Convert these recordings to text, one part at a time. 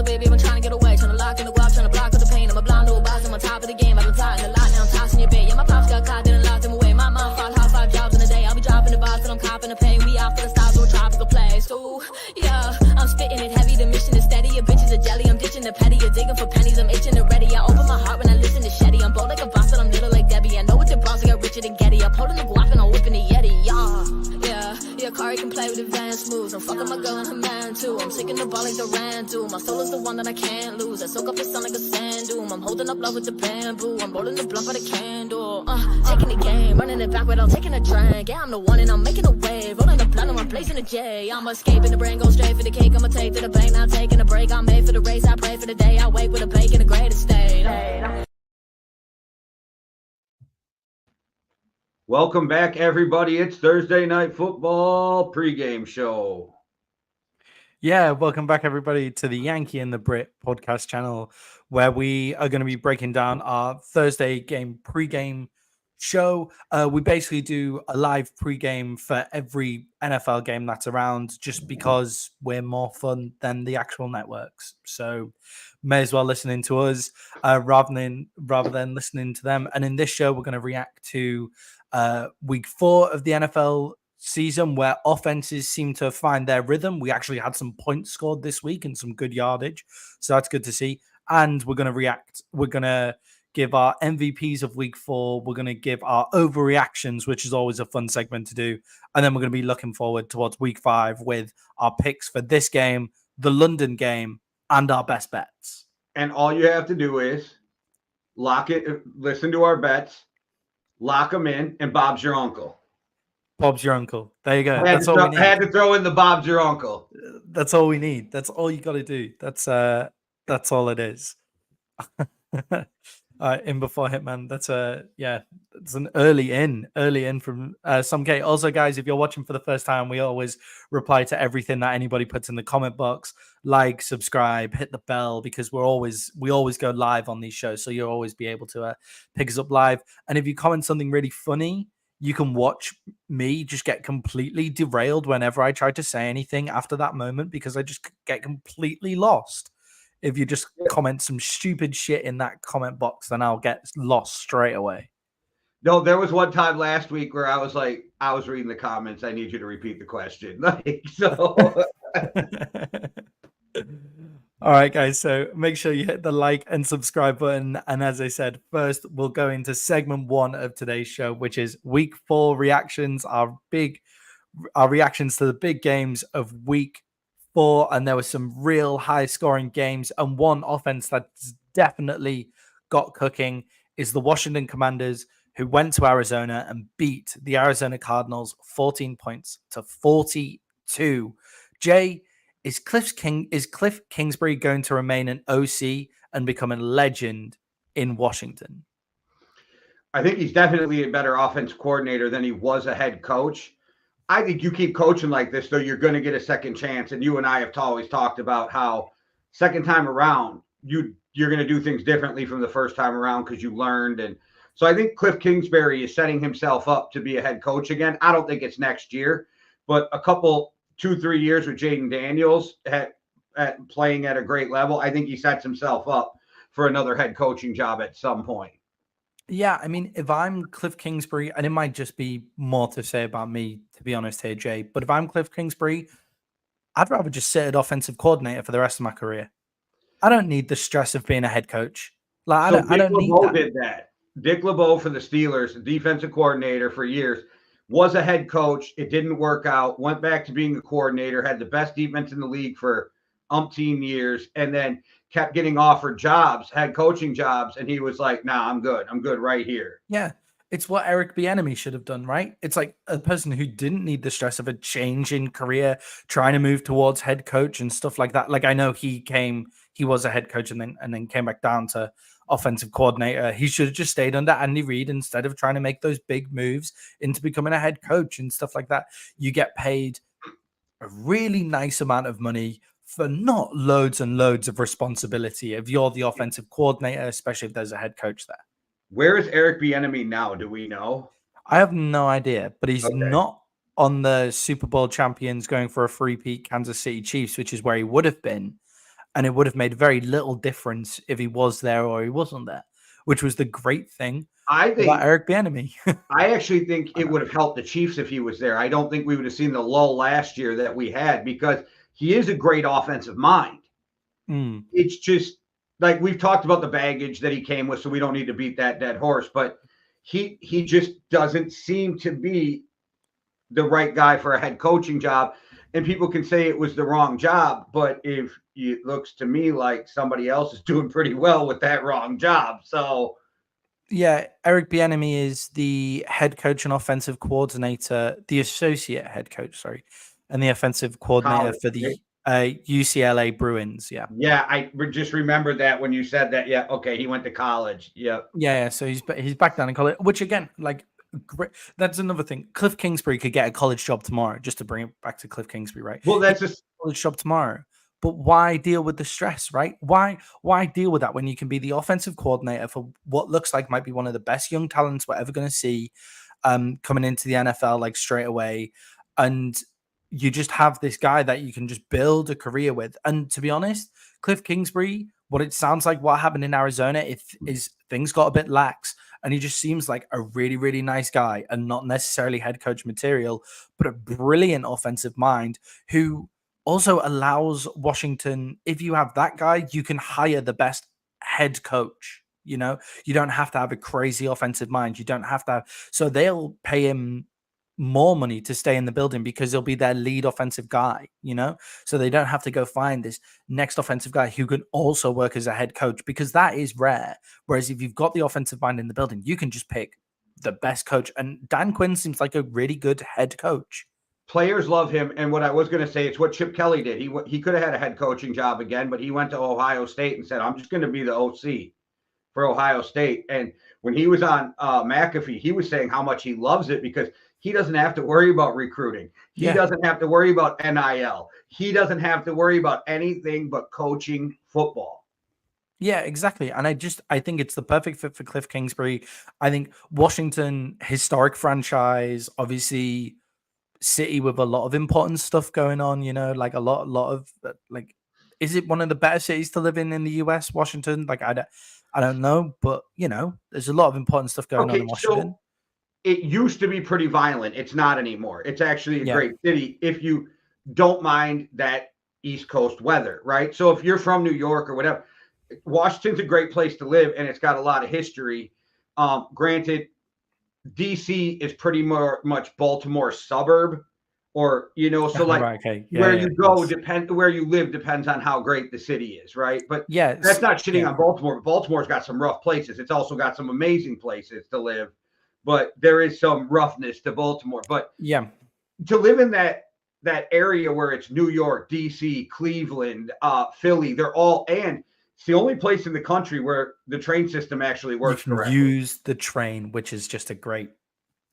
so baby, I'm trying to get away. Trying to lock in the guap, trying to block all the pain. I'm a blind little boss, I'm on top of the game. I've been plotting a lot, now I'm tossing your bait. Yeah, my pops got caught, didn't lock them away. My mom fought hard, 5 jobs in a day. I'll be dropping the box, but I'm copping the pain. We out for the stars, we're a tropical place. Ooh, yeah, I'm spitting it heavy, the mission is steady. Your bitches are jelly, I'm ditching the petty. You're digging for pennies, I'm itching and ready. I open my heart when I listen to Shetty. I'm bold like a boss, but I'm little like Debbie. I know what the boss, I got richer than Getty. I'm holding the guap and I'm whipping the Yeti, yeah, Kari can play with advanced moves. I'm fucking my girl and her man too. I'm taking the ball like the ran do. My soul is the one that I can't lose. I soak up the sun like a sand dune. I'm holding up love with the bamboo. I'm rolling the blunt by the candle. Taking the game, running it back without taking a drink. Yeah, I'm the one and I'm making a wave. Rolling the blunt and I'm blazing a J. I'm escaping the brain, go straight for the cake. I'ma take to the bank, now taking a break. I'm made for the race, I pray for the day. I wake with a bake in the greatest state. Welcome back, everybody. It's Thursday Night Football pregame show. Yeah, welcome back, everybody, to the Yankee and the Brit podcast channel, where we are going to be breaking down our Thursday game pregame show. We basically do a live pregame for every NFL game that's around, just because we're more fun than the actual networks. So may as well listen in to us rather than listening to them. And in this show, we're going to react to week 4 of the NFL season, where offenses seem to find their rhythm. We actually had some points scored this week and some good yardage, so that's good to see. And we're going to react. We're going to give our MVPs of week 4. We're going to give our overreactions, which is always a fun segment to do. And then we're going to be looking forward towards week 5 with our picks for this game, the London game, and our best bets. And all you have to do is lock it, listen to our bets, lock them in, and Bob's your uncle. Bob's your uncle. There you go. That's all we need. I had to throw in the Bob's your uncle. That's all we need. That's all you got to do. That's all it is. In before Hitman. That's it's an early in from some K. Also, guys, if you're watching for the first time, we always reply to everything that anybody puts in the comment box. Like, subscribe, hit the bell, because we always go live on these shows, so you'll always be able to pick us up live. And if you comment something really funny, you can watch me just get completely derailed whenever I try to say anything after that moment, because I just get completely lost. If you just comment some stupid shit in that comment box, then I'll get lost straight away. No, there was one time last week where I was reading the comments. I need you to repeat the question. All right, guys. So make sure you hit the like and subscribe button. And as I said, first we'll go into segment 1 of today's show, which is week 4 reactions, our reactions to the big games of week 4. And there were some real high scoring games. And one offense that's definitely got cooking is the Washington Commanders, who went to Arizona and beat the Arizona Cardinals 14 points to 42. Jay, is Cliff Kingsbury going to remain an OC and become a legend in Washington? I think he's definitely a better offense coordinator than he was a head coach. I think you keep coaching like this, though, you're going to get a second chance. And you and I have always talked about how second time around, you're going to do things differently from the first time around because you learned. And so I think Cliff Kingsbury is setting himself up to be a head coach again. I don't think it's next year, but a couple 2-3 years with Jayden Daniels at playing at a great level, I think he sets himself up for another head coaching job at some point. Yeah, I mean, if I'm Cliff Kingsbury, and it might just be more to say about me, to be honest here, Jay, but if I'm Cliff Kingsbury, I'd rather just sit at offensive coordinator for the rest of my career. I don't need the stress of being a head coach. Like, I don't need that. Did that. Dick LeBeau for the Steelers, the defensive coordinator for years, was a head coach. It didn't work out. Went back to being a coordinator, had the best defense in the league for umpteen years, and then kept getting offered jobs, head coaching jobs, and he was like, nah, I'm good. I'm good right here. Yeah, it's what Eric Bieniemy should have done, right? It's like a person who didn't need the stress of a change in career, trying to move towards head coach and stuff like that. Like, I know he was a head coach and then came back down to offensive coordinator. He should have just stayed under Andy Reid instead of trying to make those big moves into becoming a head coach and stuff like that. You get paid a really nice amount of money for not loads and loads of responsibility if you're the offensive coordinator, especially if there's a head coach there. Where is Eric Bieniemy now? Do we know? I have no idea, but he's not on the Super Bowl champions going for a three-peat Kansas City Chiefs, which is where he would have been. and it would have made very little difference if he was there or he wasn't there, which was the great thing about Eric Bieniemy. I actually think it would have helped the Chiefs if he was there. I don't think we would have seen the lull last year that we had because he is a great offensive mind. It's just like we've talked about the baggage that he came with, so we don't need to beat that dead horse. But he just doesn't seem to be the right guy for a head coaching job. And people can say it was the wrong job, but if it looks to me like somebody else is doing pretty well with that wrong job. So yeah, Eric Bieniemy is the head coach and offensive coordinator, the associate head coach, sorry, and the offensive coordinator for the UCLA Bruins. Yeah. Yeah, I just remembered that when you said that. Yeah, okay, he went to college. Yep. Yeah, so he's back down in college, which again, like, great. That's another thing. Cliff Kingsbury could get a college job tomorrow, just to bring it back to Cliff Kingsbury, right? Well, that's a college job tomorrow. But why deal with the stress, right? Why deal with that when you can be the offensive coordinator for what looks like might be one of the best young talents we're ever going to see coming into the NFL like straight away, and you just have this guy that you can just build a career with. And to be honest, Cliff Kingsbury, what it sounds like what happened in Arizona is things got a bit lax, and he just seems like a really, really nice guy and not necessarily head coach material, but a brilliant offensive mind who also allows Washington, if you have that guy, you can hire the best head coach. You know, you don't have to have a crazy offensive mind. You don't have to have, so they'll pay him more money to stay in the building because he'll be their lead offensive guy, you know? So they don't have to go find this next offensive guy who can also work as a head coach because that is rare. Whereas if you've got the offensive mind in the building, you can just pick the best coach. And Dan Quinn seems like a really good head coach. Players love him, and what I was going to say, it's what Chip Kelly did. He could have had a head coaching job again, but he went to Ohio State and said, I'm just going to be the OC for Ohio State. And when he was on McAfee, he was saying how much he loves it because he doesn't have to worry about recruiting. He doesn't have to worry about NIL. He doesn't have to worry about anything but coaching football. Yeah, exactly. And I think it's the perfect fit for Cliff Kingsbury. I think Washington, historic franchise, obviously city with a lot of important stuff going on, you know, like a lot of like, is it one of the better cities to live in the US, Washington? Like, I don't know, but you know, there's a lot of important stuff going on in Washington. So it used to be pretty violent. It's not anymore. It's actually a great city if you don't mind that East Coast weather, right? So if you're from New York or whatever, Washington's a great place to live and it's got a lot of history. Granted, DC is pretty much Baltimore suburb, or you know, so like where you go where you live depends on how great the city is, right? But that's not shitting on Baltimore. Baltimore's got some rough places. It's also got some amazing places to live, but there is some roughness to Baltimore. But to live in that area where it's New York, DC, Cleveland, Philly, they're all, and it's the only place in the country where the train system actually works correctly. Use the train, which is just a great,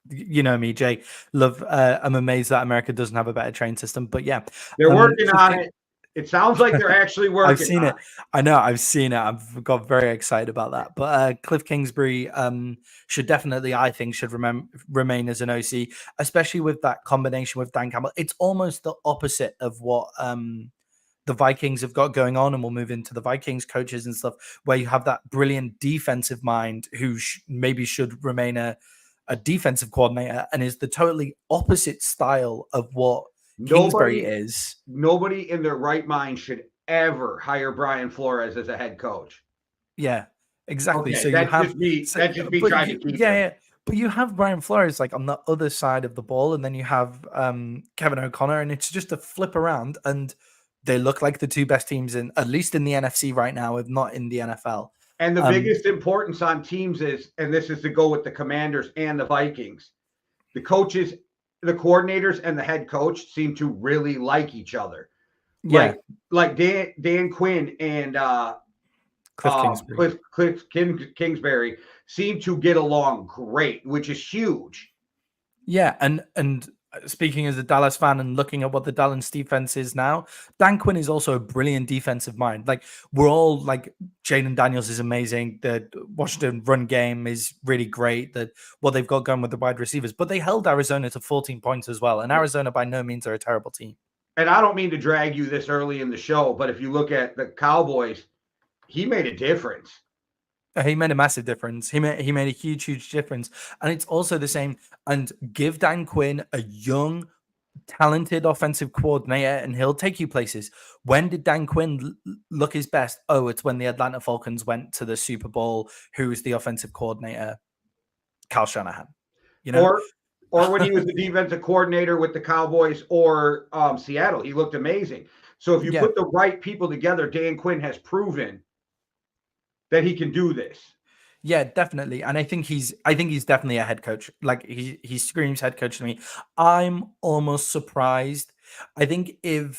you know me, Jay. Love. I'm amazed that America doesn't have a better train system, but yeah, they're working on it. It sounds like they're actually working. I've seen it. I know. I've seen it. I've got very excited about that. But Cliff Kingsbury should definitely, I think, should remain as an OC, especially with that combination with Dan Campbell. It's almost the opposite of what the Vikings have got going on, and we'll move into the Vikings coaches and stuff, where you have that brilliant defensive mind who maybe should remain a defensive coordinator and is the totally opposite style of what Kingsbury is. Nobody in their right mind should ever hire Brian Flores as a head coach. Yeah, exactly. Okay, so that's just me trying to keep him. But you have Brian Flores like on the other side of the ball, and then you have Kevin O'Connor, and it's just a flip around, and they look like the two best teams in, at least in the NFC right now, if not in the NFL. And the biggest importance on teams is, and this is to go with the Commanders and the Vikings, the coaches, the coordinators, and the head coach seem to really like each other. Yeah. Like Dan Quinn and Cliff Kingsbury seem to get along great, which is huge. Yeah, and speaking as a Dallas fan and looking at what the Dallas defense is now, Dan Quinn is also a brilliant defensive mind. Like, we're all like, Jayden Daniels is amazing. The Washington run game is really great. That what they've got going with the wide receivers, but they held Arizona to 14 points as well. And Arizona by no means are a terrible team. and I don't mean to drag you this early in the show, but if you look at the Cowboys, he made a difference. He made a massive difference. He made a huge difference. And it's also the same. And give Dan Quinn a young, talented offensive coordinator, and he'll take you places. When did Dan Quinn look his best? Oh, it's when the Atlanta Falcons went to the Super Bowl. Who was the offensive coordinator? Kyle Shanahan. You know, or when he was the defensive coordinator with the Cowboys or Seattle, he looked amazing. So if you put the right people together, Dan Quinn has proven that he can do this. Yeah, definitely. And I think he's definitely a head coach. Like he screams head coach to me. I'm almost surprised. I think that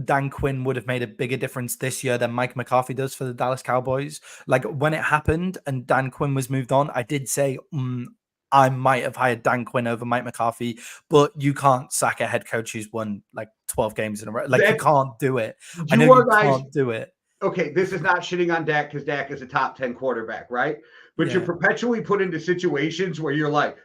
Dan Quinn would have made a bigger difference this year than Mike McCarthy does for the Dallas Cowboys. Like when it happened and Dan Quinn was moved on, I did say I might have hired Dan Quinn over Mike McCarthy, but you can't sack a head coach who's won like 12 games in a row. Like you can't do it. I know you can't do it. Okay, this is not shitting on Dak because Dak is a top 10 quarterback, right? But you're perpetually put into situations where you're like,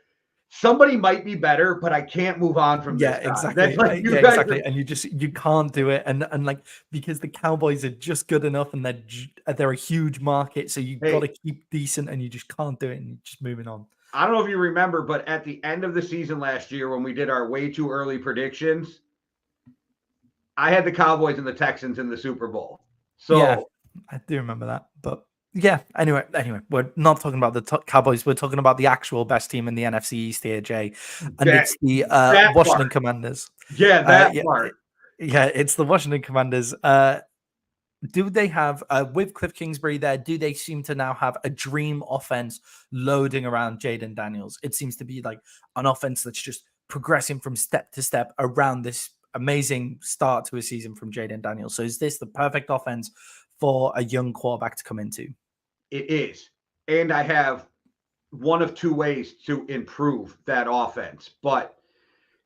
somebody might be better, but I can't move on from this. Exactly. Like exactly. And you can't do it. And like, because the Cowboys are just good enough and they're a huge market. So you got to keep decent and you just can't do it and you're just moving on. I don't know if you remember, but at the end of the season last year, when we did our way too early predictions, I had the Cowboys and the Texans in the Super Bowl. So yeah, I do remember that. But yeah, anyway, we're not talking about the Cowboys. We're talking about the actual best team in the NFC East here, Jay. And it's the Washington Commanders. Yeah, that part. Yeah, it's the Washington Commanders. Do they have, with Cliff Kingsbury there, do they seem to now have a dream offense loading around Jayden Daniels? It seems to be like an offense that's just progressing from step to step around this amazing start to a season from Jayden Daniels. So is this the perfect offense for a young quarterback to come into? It is. And I have one of two ways to improve that offense. But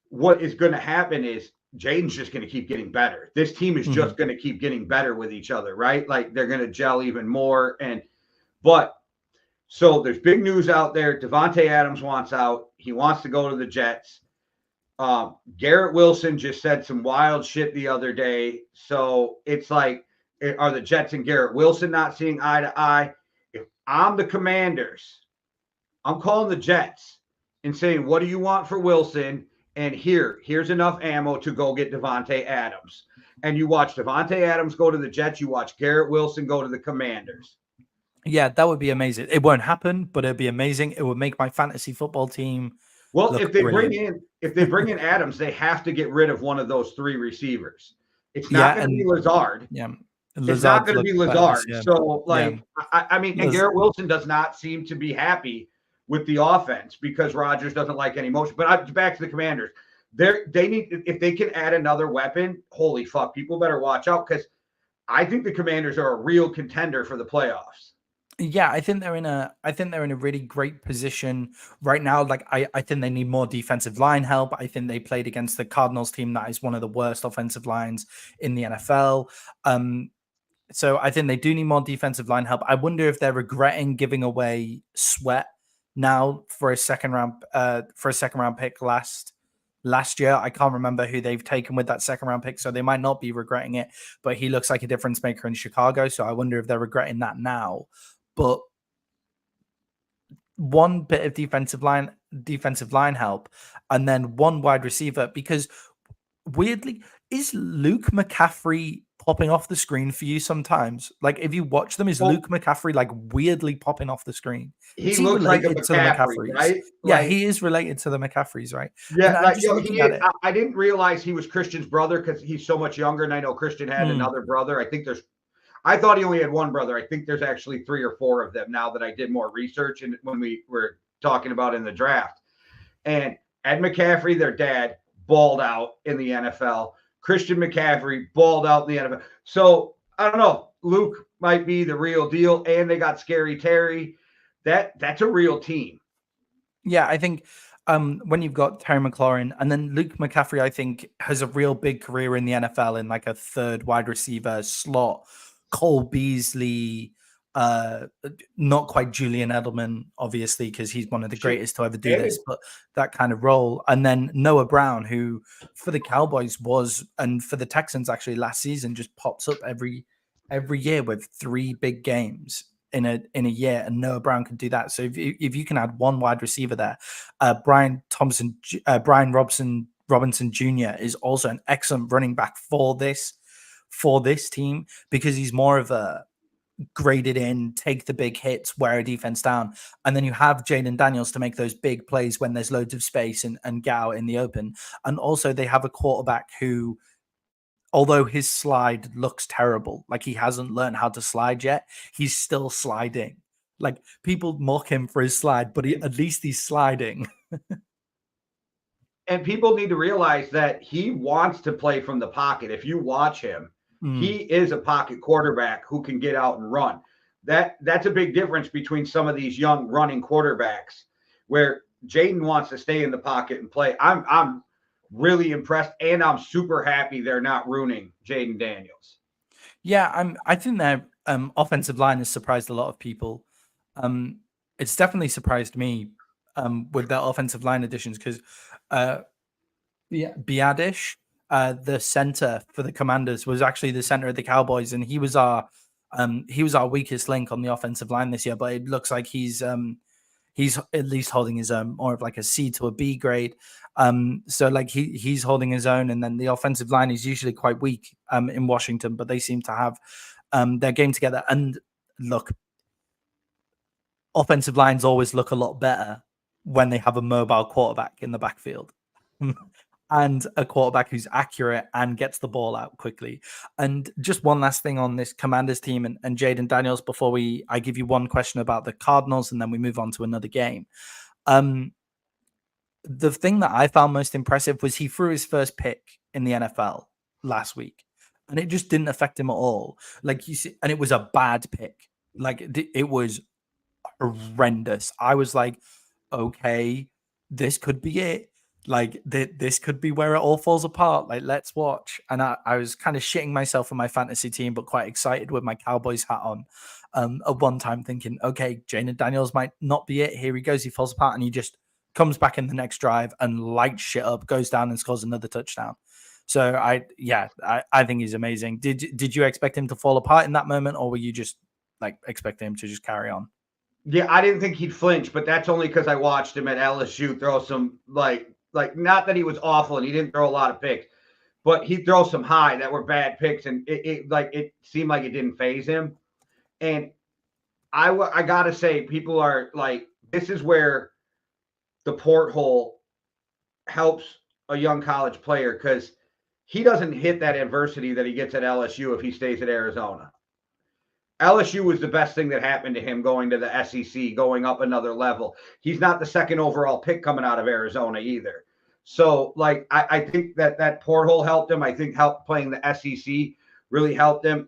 what is going to happen is Jayden's just going to keep getting better. This team is just going to keep getting better with each other, right? Like they're going to gel even more. So there's big news out there. Davante Adams wants out. He wants to go to the Jets. Garrett Wilson just said some wild shit the other day. So it's like, are the Jets and Garrett Wilson not seeing eye to eye? If I'm the Commanders, I'm calling the Jets and saying, what do you want for Wilson? And here's enough ammo to go get Davante Adams. And you watch Davante Adams go to the Jets. You watch Garrett Wilson go to the Commanders. Yeah, that would be amazing. It won't happen, but it'd be amazing. It would make my fantasy football team. Well, if they bring in Adams, they have to get rid of one of those three receivers. It's not going to be Lazard. Yeah. It's not going to be Lazard. Yeah. So, I mean, and Garrett Wilson does not seem to be happy with the offense because Rodgers doesn't like any motion. But back to the Commanders. They need, if they can add another weapon, holy fuck, people better watch out because I think the Commanders are a real contender for the playoffs. Yeah, I think they're in a really great position right now. Like I think they need more defensive line help. I think they played against the Cardinals team that is one of the worst offensive lines in the NFL. So I think they do need more defensive line help. I wonder if they're regretting giving away Sweat now for a second round pick last year. I can't remember who they've taken with that second round pick, so they might not be regretting it, but he looks like a difference maker in Chicago. So I wonder if they're regretting that now. But one bit of defensive line help, and then one wide receiver, because weirdly, is Luke McCaffrey popping off the screen for you sometimes? Like if you watch them, is Luke McCaffrey like weirdly popping off the screen? He looks like a McCaffrey, right? Yeah, he is related to the McCaffreys, right? Yeah, I didn't realize he was Christian's brother because he's so much younger, and I know Christian had another brother. I thought he only had one brother. I think there's actually 3 or 4 of them now that I did more research and when we were talking about in the draft. And Ed McCaffrey, their dad, balled out in the NFL. Christian McCaffrey balled out in the NFL. So I don't know. Luke might be the real deal, and they got Scary Terry. That's a real team. Yeah, I think when you've got Terry McLaurin and then Luke McCaffrey, I think has a real big career in the NFL in like a third wide receiver slot. Cole Beasley, not quite Julian Edelman, obviously, because he's one of the greatest to ever do Maybe. this, but that kind of role. And then Noah Brown, who for the Cowboys was, and for the Texans actually last season, just pops up every year with 3 big games in a year, and Noah Brown can do that. So if you can add one wide receiver there, Brian Robinson Jr. is also an excellent running back for this team, because he's more of a graded in, take the big hits, wear a defense down. And then you have Jayden Daniels to make those big plays when there's loads of space and get out in the open. And also they have a quarterback who, although his slide looks terrible, like he hasn't learned how to slide yet, he's still sliding. Like, people mock him for his slide, but at least he's sliding. And people need to realize that he wants to play from the pocket. If you watch him, he is a pocket quarterback who can get out and run. That's a big difference between some of these young running quarterbacks, where Jayden wants to stay in the pocket and play. I'm really impressed, and I'm super happy they're not ruining Jayden Daniels. Yeah, I think their offensive line has surprised a lot of people. It's definitely surprised me with their offensive line additions, because Biadish, the center for the Commanders, was actually the center of the Cowboys, and he was our weakest link on the offensive line this year. But it looks like he's at least holding his own, more of like a C to a B grade. So like he's holding his own, and then the offensive line is usually quite weak in Washington, but they seem to have their game together. And look, offensive lines always look a lot better when they have a mobile quarterback in the backfield. And a quarterback who's accurate and gets the ball out quickly. And just one last thing on this Commanders team and Jayden Daniels before I give you one question about the Cardinals, and then we move on to another game. The thing that I found most impressive was he threw his first pick in the NFL last week, and it just didn't affect him at all. Like, you see, and it was a bad pick. Like, it was horrendous. I was like, okay, this could be it. Like, this could be where it all falls apart. Like, let's watch. And I was kind of shitting myself for my fantasy team, but quite excited with my Cowboys hat on at one time, thinking, okay, Jayden Daniels might not be it. Here he goes. He falls apart, and he just comes back in the next drive and lights shit up, goes down and scores another touchdown. So I think he's amazing. Did you expect him to fall apart in that moment, or were you just like expecting him to just carry on? Yeah, I didn't think he'd flinch, but that's only because I watched him at LSU throw some like not that he was awful and he didn't throw a lot of picks, but he throw some high that were bad picks, and it seemed like it didn't phase him. And I gotta say, people are like, this is where the porthole helps a young college player, because he doesn't hit that adversity that he gets at LSU if he stays at Arizona. LSU was the best thing that happened to him going to the SEC, going up another level. He's not the second overall pick coming out of Arizona either. So, like, I think that porthole helped him. I think playing the SEC really helped him.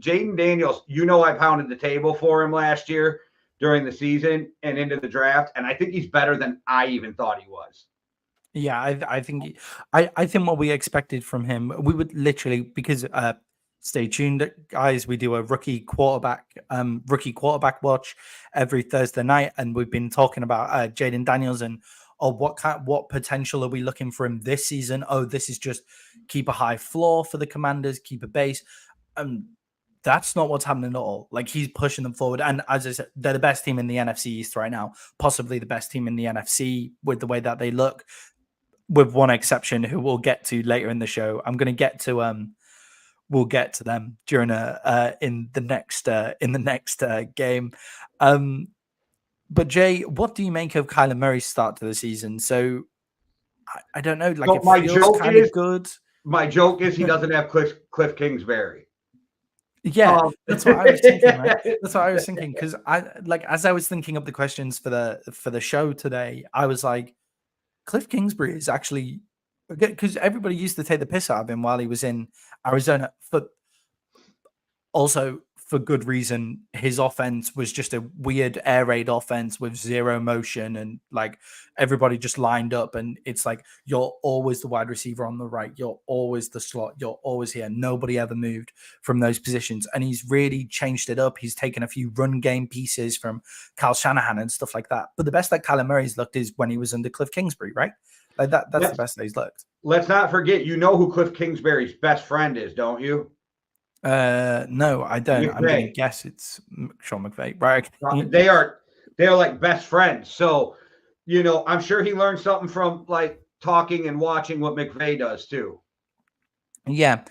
Jayden Daniels, I pounded the table for him last year during the season and into the draft, and I think he's better than I even thought he was. Yeah, I think what we expected from him, we would literally, because stay tuned, guys. We do a rookie quarterback watch every Thursday night, and we've been talking about Jayden Daniels and what potential are we looking for him this season? Oh, this is just keep a high floor for the Commanders, keep a base. That's not what's happening at all. Like, he's pushing them forward, and as I said, they're the best team in the NFC East right now, possibly the best team in the NFC with the way that they look, with one exception who we'll get to later in the show. I'm going to get to we'll get to them during in the next game. But Jay, what do you make of Kyler Murray's start to the season? So I don't know. Like, so it feels kind of good. My joke is he doesn't have Cliff Kingsbury. Yeah, that's what I was thinking. Right? That's what I was thinking, because as I was thinking of the questions for the show today, I was like, Cliff Kingsbury is actually, because everybody used to take the piss out of him while he was in Arizona. But also, for good reason. His offense was just a weird air raid offense with zero motion, and like everybody just lined up, and it's like you're always the wide receiver on the right, you're always the slot, you're always here. Nobody ever moved from those positions, and he's really changed it up. He's taken a few run game pieces from Kyle Shanahan and stuff like that. But the best that Kyler Murray's looked is when he was under Cliff Kingsbury, right? Like that's the best that he's looked. Let's not forget, you know who Cliff Kingsbury's best friend is, don't you? No, I don't. McVay. I'm going to guess it's Sean McVay, right? They're like best friends. So, you know, I'm sure he learned something from like talking and watching what McVay does too. Yeah,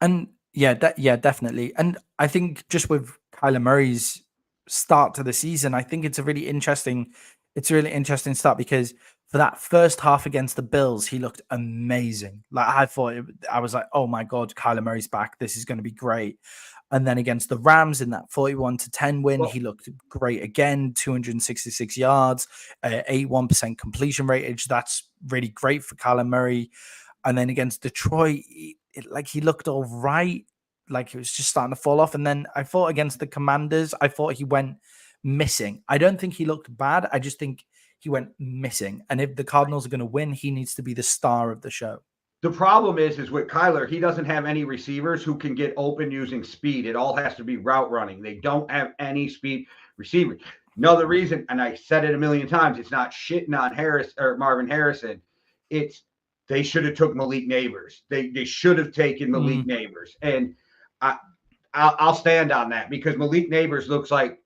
and definitely. And I think just with Kyler Murray's start to the season, I think it's a really interesting start, because for that first half against the Bills, he looked amazing. Like I was like, oh my God, Kyler Murray's back. This is going to be great. And then against the Rams in that 41-10 win, he looked great again. 266 yards, 81% completion rate. That's really great for Kyler Murray. And then against Detroit, he looked all right. Like it was just starting to fall off. And then I thought against the Commanders, I thought he went missing. I don't think he looked bad. I just think he went missing. And if the Cardinals are going to win, he needs to be the star of the show. The problem is with Kyler, he doesn't have any receivers who can get open using speed. It all has to be route running. They don't have any speed receivers. Another reason, and I said it a million times, it's not shitting on Harris or Marvin Harrison. It's they should have took Malik Neighbors. They should have taken Malik Neighbors. And I'll stand on that, because Malik Neighbors looks like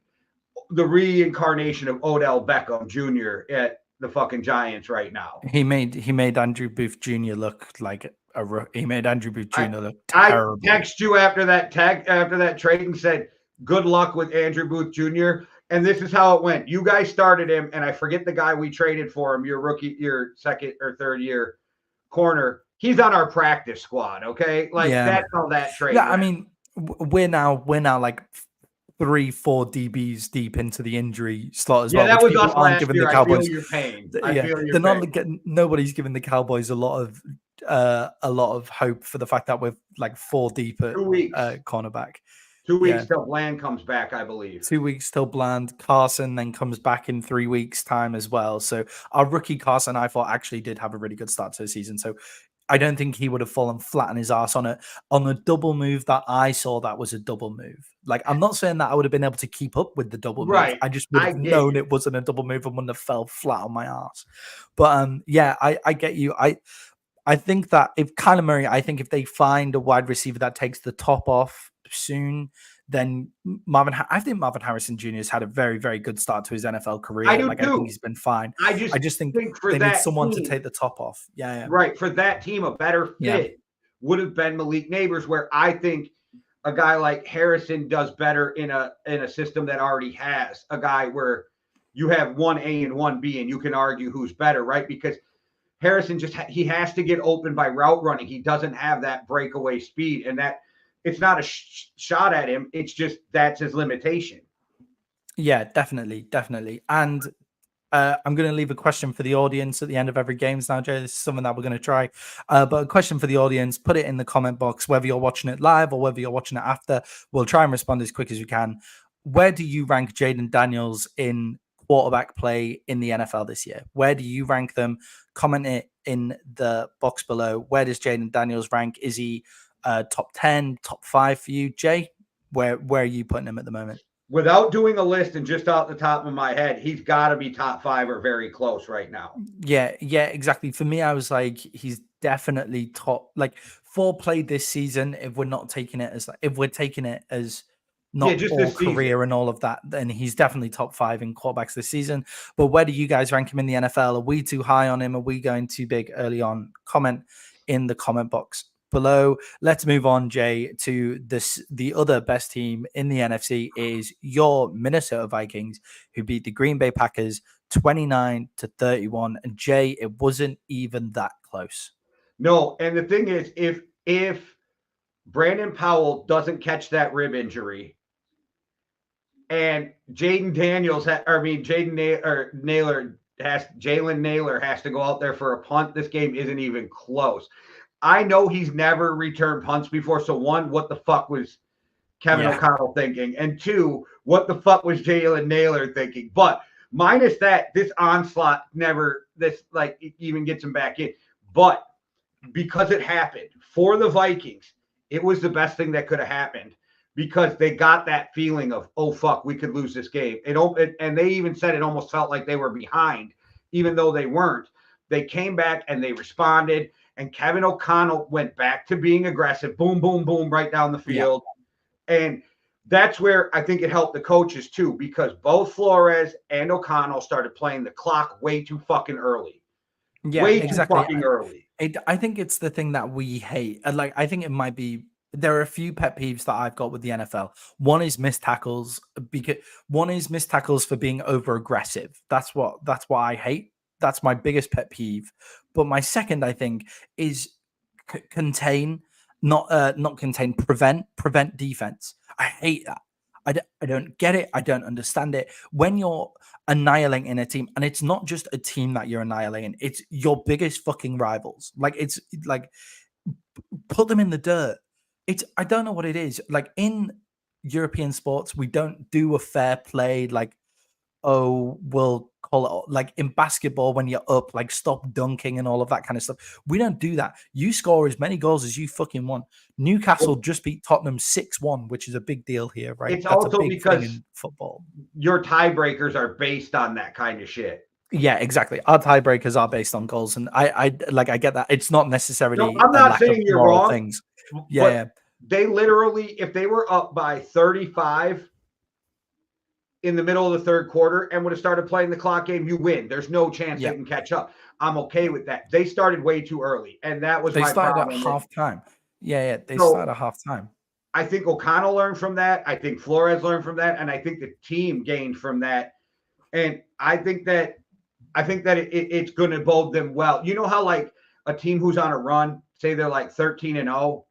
the reincarnation of Odell Beckham Jr. at the fucking Giants right now. He made Andrew Booth Jr. look like he made Andrew Booth Jr. look terrible. I texted you after that trade and said, good luck with Andrew Booth Jr. And this is how it went. You guys started him, and I forget the guy we traded for him, your second or third year corner. He's on our practice squad, okay? That's how that trade went. I mean, we're now like 3-4 DBs deep into the injury slot as well. Yeah, that was us last year. I feel your pain. Nobody's giving the Cowboys a lot of hope for the fact that we're like 4 deep at cornerback. 2 weeks till Bland comes back, I believe. 2 weeks till Bland. Carson then comes back in 3 weeks' time as well. So our rookie Carson, I thought, actually did have a really good start to the season. So I don't think he would have fallen flat on his ass on a double move that I saw that was a double move. Like, I'm not saying that I would have been able to keep up with the double move. I just would have known it wasn't a double move and wouldn't have fell flat on my ass. But I get you. I think that if Kyler Murray, if they find a wide receiver that takes the top off soon, then I think Marvin Harrison Jr. has had a very, very good start to his NFL career. I think he's been fine. I just think they need someone to take the top off. Yeah. Right. For that team, a better fit would have been Malik Neighbors, where I think a guy like Harrison does better in a system that already has a guy where you have 1A and 1B, and you can argue who's better, right? Because Harrison he has to get open by route running. He doesn't have that breakaway speed, and that it's not a shot at him. It's just that's his limitation. Yeah, definitely. And I'm going to leave a question for the audience at the end of every games now, Jay. This is something that we're going to try. But a question for the audience, put it in the comment box, whether you're watching it live or whether you're watching it after. We'll try and respond as quick as we can. Where do you rank Jayden Daniels in quarterback play in the NFL this year? Where do you rank them? Comment it in the box below. Where does Jayden Daniels rank? Is he top 10, top 5 for you, Jay? Where are you putting him at the moment? Without doing a list and just off the top of my head, he's got to be top 5 or very close right now. Yeah, exactly. For me, I was like, he's definitely top. Like, 4 played this season. If we're taking it as not all career and all of that, then he's definitely top 5 in quarterbacks this season. But where do you guys rank him in the NFL? Are we too high on him? Are we going too big early on? Comment in the comment box below. Let's move on, Jay, to the other best team in the NFC is your Minnesota Vikings, who beat the Green Bay Packers 29-31. And Jay, it wasn't even that close. No, and the thing is, if Brandon Powell doesn't catch that rib injury, and Jayden Naylor has to go out there for a punt, this game isn't even close. I know he's never returned punts before. So one, what the fuck was Kevin O'Connell thinking? And 2, what the fuck was Jalen Naylor thinking? But minus that, this onslaught even gets him back in. But because it happened for the Vikings, it was the best thing that could have happened because they got that feeling of, oh, fuck, we could lose this game. And they even said it almost felt like they were behind, even though they weren't. They came back and they responded, and Kevin O'Connell went back to being aggressive. Boom, boom, boom, right down the field. Yeah. And that's where I think it helped the coaches too, because both Flores and O'Connell started playing the clock way too fucking early. Yeah, way exactly. too fucking early. I think it's the thing that we hate. Like, I think it might be, there are a few pet peeves that I've got with the NFL. One is missed tackles, for being over aggressive. That's what I hate. That's my biggest pet peeve. But my second, I think, is contain, prevent defense. I hate that. I don't get it. I don't understand it. When you're annihilating a team, and it's not just a team that you're annihilating, it's your biggest fucking rivals. Like, it's like, put them in the dirt. I don't know what it is. Like, in European sports, we don't do a fair play, like, oh, we'll call it, like in basketball when you're up, like, stop dunking and all of that kind of stuff. We don't do that. You score as many goals as you fucking want. Newcastle just beat Tottenham 6-1, which is a big deal here, right? It's That's also because in football, your tiebreakers are based on that kind of shit. Yeah, exactly. Our tiebreakers are based on goals, and I get that. It's not necessarily. No, I'm not saying you're wrong. Things. Yeah. They literally, if they were up by 35 in the middle of the third quarter and would have started playing the clock game, you win. There's no chance they can catch up. I'm okay with that. They started way too early, and that was my problem. They started at halftime. Yeah. They started at halftime. I think O'Connell learned from that. I think Flores learned from that, and I think the team gained from that. And I think that it's going to bode them well. You know how, like, a team who's on a run, say they're like 13-0,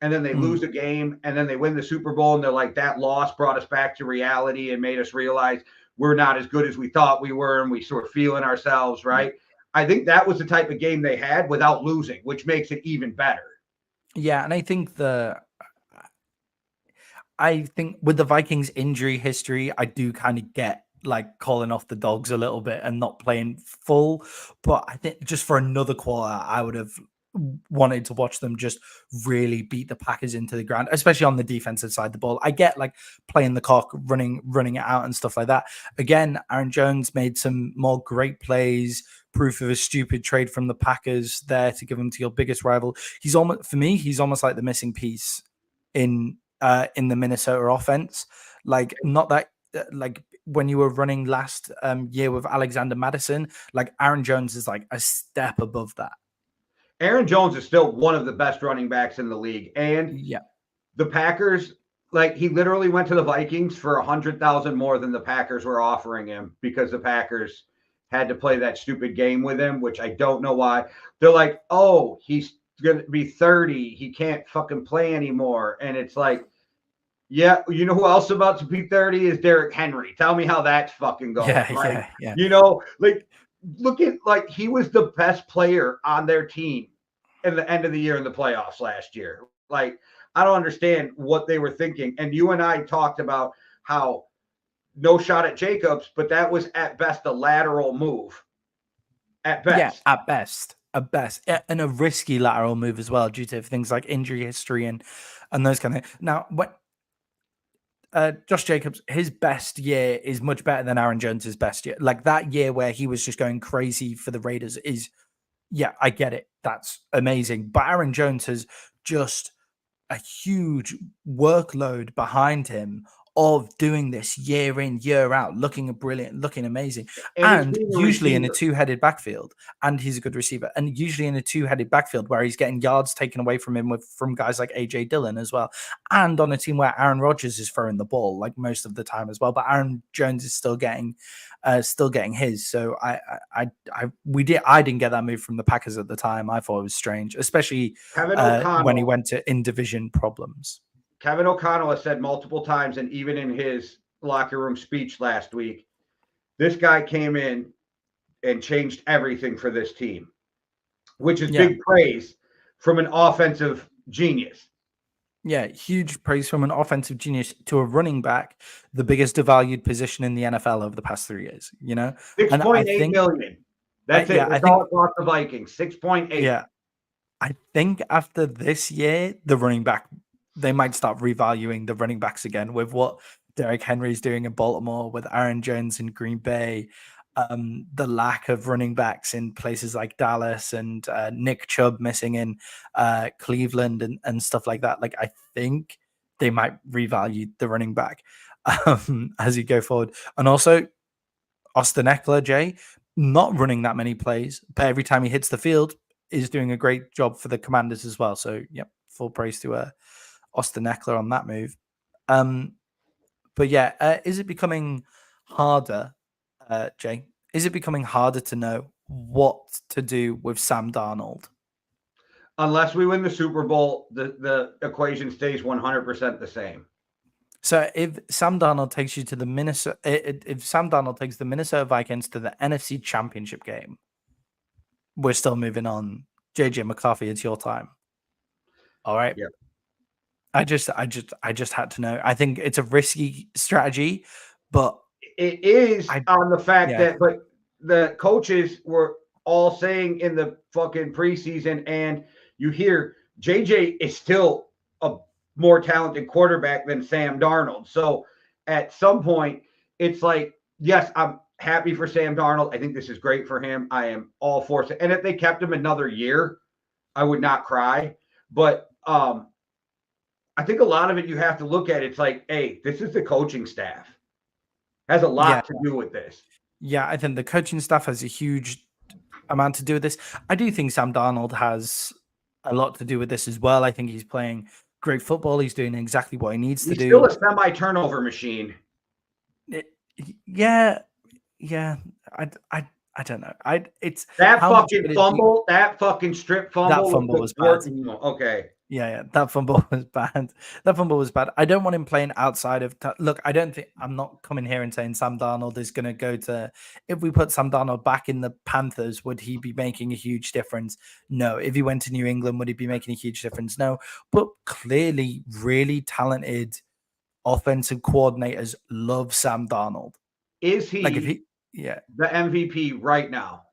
and then they lose a game, and then they win the Super Bowl, and they're like, that loss brought us back to reality and made us realize we're not as good as we thought we were, and we sort of feeling ourselves, right? I think that was the type of game they had without losing, which makes it even better. Yeah, and I think with the Vikings injury history, I do kind of get, like, calling off the dogs a little bit and not playing full. But I think just for another quarter, I would have wanted to watch them just really beat the Packers into the ground, especially on the defensive side of the ball. I get, like, playing the clock, running it out and stuff like that. Again, Aaron Jones made some more great plays, proof of a stupid trade from the Packers there to give him to your biggest rival. He's almost like the missing piece in the Minnesota offense. Like, not that, like, when you were running last year with Alexander Madison, like, Aaron Jones is like a step above that. Aaron Jones is still one of the best running backs in the league. And the Packers, like, he literally went to the Vikings for $100,000 more than the Packers were offering him because the Packers had to play that stupid game with him, which I don't know why. They're like, oh, he's going to be 30. He can't fucking play anymore. And it's like, yeah, you know who else about to be 30 is Derrick Henry. Tell me how that's fucking going. Yeah. You know, like, look at, like, he was the best player on their team in the end of the year in the playoffs last year. Like, I don't understand what they were thinking. And you and I talked about how no shot at Jacobs, but that was at best a lateral move. At best. Yeah, at best. And a risky lateral move as well, due to things like injury history and those kind of things. Now, what Josh Jacobs, his best year is much better than Aaron Jones's best year. Like, that year where he was just going crazy for the Raiders is, yeah, I get it. That's amazing. But Aaron Jones has just a huge workload behind him of doing this year in, year out, looking brilliant, looking amazing, and usually in a two-headed backfield. And he's a good receiver, and usually in a two-headed backfield where he's getting yards taken away from him from guys like AJ Dillon as well, and on a team where Aaron Rodgers is throwing the ball like most of the time as well. But Aaron Jones is still getting his. So I didn't get that move from the Packers at the time. I thought it was strange, especially when he went to in-division problems. Kevin O'Connell has said multiple times, and even in his locker room speech last week, this guy came in and changed everything for this team, which is big praise from an offensive genius. Yeah, huge praise from an offensive genius to a running back, the biggest devalued position in the NFL over the past 3 years, you know? And I 6.8 think, million. That's it. yeah, I That's all think, it cost the Vikings. 6.8. yeah, I think after this year, the running back, they might start revaluing the running backs again with what Derrick Henry's doing in Baltimore, with Aaron Jones in Green Bay, the lack of running backs in places like Dallas, and Nick Chubb missing in Cleveland, and stuff like that. Like, I think they might revalue the running back as you go forward. And also, Austin Eckler, Jay, not running that many plays, but every time he hits the field, is doing a great job for the Commanders as well. So, yep, full praise to Austin Eckler on that move. But yeah, is it becoming harder, Jay? Is it becoming harder to know what to do with Sam Darnold? Unless we win the Super Bowl, the equation stays 100% the same. So if Sam Darnold takes you to the if Sam Darnold takes the Minnesota Vikings to the NFC Championship game, we're still moving on. JJ McCarthy, it's your time. All right. Yeah. I just had to know. I think it's a risky strategy, but it is on the fact that, but the coaches were all saying in the fucking preseason, and you hear JJ is still a more talented quarterback than Sam Darnold. So at some point, it's like, yes, I'm happy for Sam Darnold. I think this is great for him. I am all for it. And if they kept him another year, I would not cry. But I think a lot of it you have to look at. It's like, hey, this is the coaching staff. Has a lot to do with this. Yeah, I think the coaching staff has a huge amount to do with this. I do think Sam Darnold has a lot to do with this as well. I think he's playing great football. He's doing exactly what he needs to do. He's still a semi-turnover machine. Yeah. I don't know. It's that fucking fumble, that fucking strip fumble. That fumble was bad. Okay. Yeah, that fumble was bad. That fumble was bad. I don't want him playing outside of. Look, I'm not coming here and saying Sam Darnold is going to go to. If we put Sam Darnold back in the Panthers, would he be making a huge difference? No. If he went to New England, would he be making a huge difference? No. But clearly, really talented offensive coordinators love Sam Darnold. Is he? Like, if he, the MVP right now?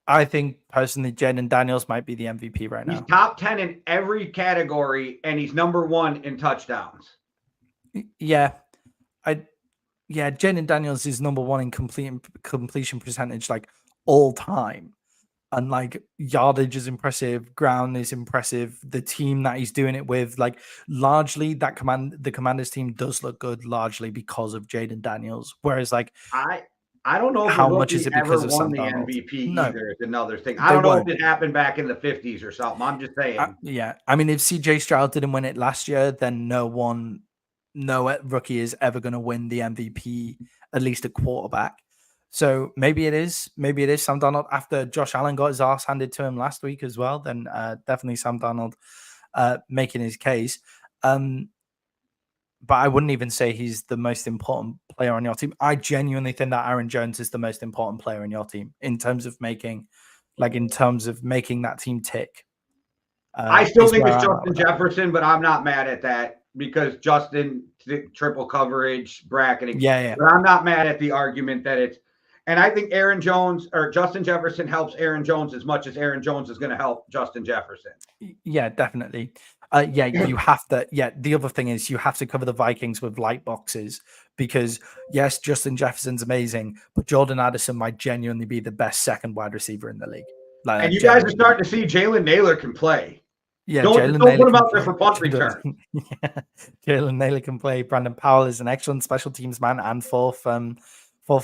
I think personally, Jayden Daniels might be the MVP right now. He's top 10 in every category, and he's number 1 in touchdowns. Yeah, Jayden Daniels is number 1 in completion percentage, like, all time, and like yardage is impressive, ground is impressive. The team that he's doing it with, like, largely the Commanders team does look good, largely because of Jayden Daniels. Whereas, like, I don't know if how much is it because of Sam Darnold. MVP either. It's another thing. I don't know if it happened back in the 50s or something. I'm just saying. I mean, if CJ Stroud didn't win it last year, then no rookie is ever going to win the MVP, at least a quarterback. So maybe it is Sam Darnold after Josh Allen got his ass handed to him last week as well. Then definitely Sam Darnold making his case. But I wouldn't even say he's the most important player on your team. I genuinely think that Aaron Jones is the most important player on your team in terms of making that team tick. I still think it's Justin Jefferson, but I'm not mad at that because Justin triple coverage bracketing. Yeah. But I'm not mad at the argument that it's. And I think Aaron Jones or Justin Jefferson helps Aaron Jones as much as Aaron Jones is going to help Justin Jefferson. Yeah, definitely. You have to. Yeah, the other thing is you have to cover the Vikings with light boxes because, yes, Justin Jefferson's amazing, but Jordan Addison might genuinely be the best second wide receiver in the league. Like, and you guys are starting to see Jalen Naylor can play. Yeah, don't put him out there for punt return. Yeah, Jalen Naylor can play. Brandon Powell is an excellent special teams man and fourth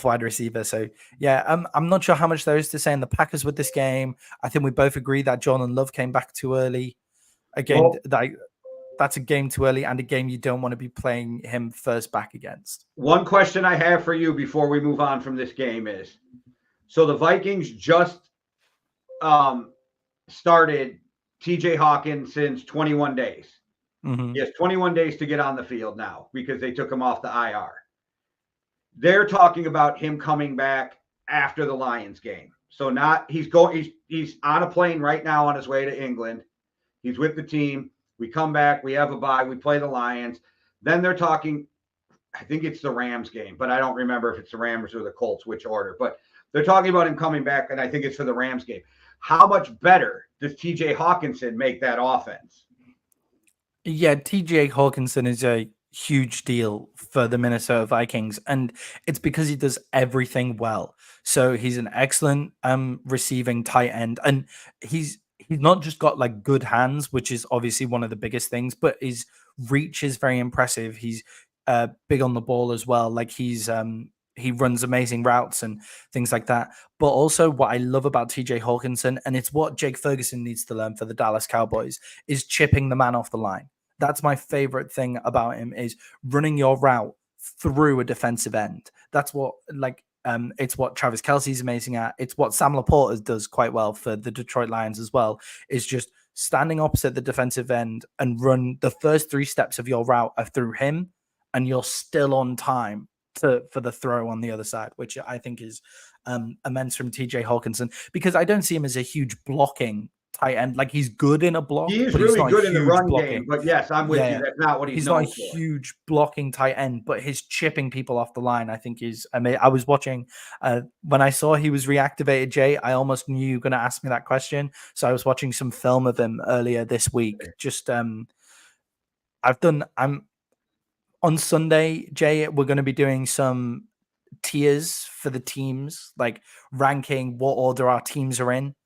wide receiver. So yeah, I'm not sure how much there is to say in the Packers with this game. I think we both agree that Jordan Love came back too early. Again, that's a game too early and a game you don't want to be playing him first back against. One question I have for you before we move on from this game is, so the Vikings just started TJ Hawkins since 21 days. Mm-hmm. He has 21 days to get on the field now because they took him off the IR. They're talking about him coming back after the Lions game. So he's on a plane right now on his way to England. He's with the team. We come back. We have a bye. We play the Lions. Then they're talking. I think it's the Rams game, but I don't remember if it's the Rams or the Colts, which order. But they're talking about him coming back, and I think it's for the Rams game. How much better does TJ Hawkinson make that offense? Yeah, TJ Hawkinson is a huge deal for the Minnesota Vikings, and it's because he does everything well. So he's an excellent receiving tight end, and he's not just got like good hands, which is obviously one of the biggest things, but his reach is very impressive. He's big on the ball as well. Like he runs amazing routes and things like that. But also what I love about TJ Hawkinson, and it's what Jake Ferguson needs to learn for the Dallas Cowboys, is chipping the man off the line. That's my favorite thing about him, is running your route through a defensive end. That's what it's what Travis Kelce's amazing at. It's what Sam Laporta does quite well for the Detroit Lions as well, is just standing opposite the defensive end and run the first 3 steps of your route through him, and you're still on time for the throw on the other side, which I think is immense from TJ Hawkinson, because I don't see him as a huge blocking tight end. Like, he's good in a block. He is but really he's not good in the run blocking game. But yes, I'm with you. That's not what he's not known a for. huge blocking tight end, but his chipping people off the line, I think, is. I mean, I was watching when I saw he was reactivated, Jay. I almost knew you were going to ask me that question, so I was watching some film of him earlier this week. Just I'm on Sunday, Jay. We're going to be doing some tiers for the teams, like ranking what order our teams are in,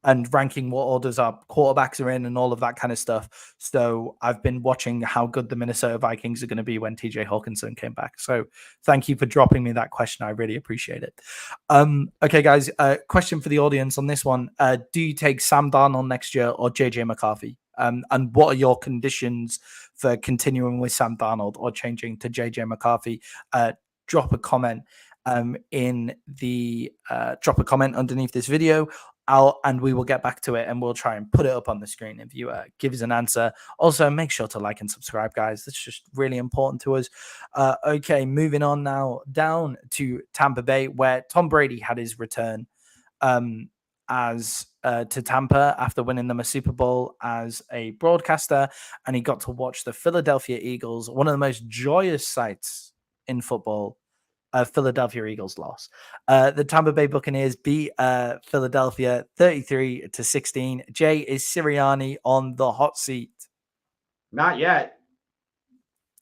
and ranking what orders our quarterbacks are in, and all of that kind of stuff. So I've been watching how good the Minnesota Vikings are going to be when TJ Hawkinson came back. So thank you for dropping me that question. I really appreciate it. Okay, guys, question for the audience on this one. Do you take Sam Darnold next year or JJ McCarthy? And what are your conditions for continuing with Sam Darnold or changing to JJ McCarthy? Drop a comment drop a comment underneath this video, and we will get back to it, and we'll try and put it up on the screen if you give us an answer. Also, make sure to like and subscribe, guys. That's just really important to us. Okay, moving on now down to Tampa Bay, where Tom Brady had his return to Tampa after winning them a Super Bowl as a broadcaster, and he got to watch the Philadelphia Eagles, one of the most joyous sights in football. Philadelphia Eagles loss. The Tampa Bay Buccaneers beat Philadelphia 33-16. Jay, is Siranni on the hot seat? Not yet.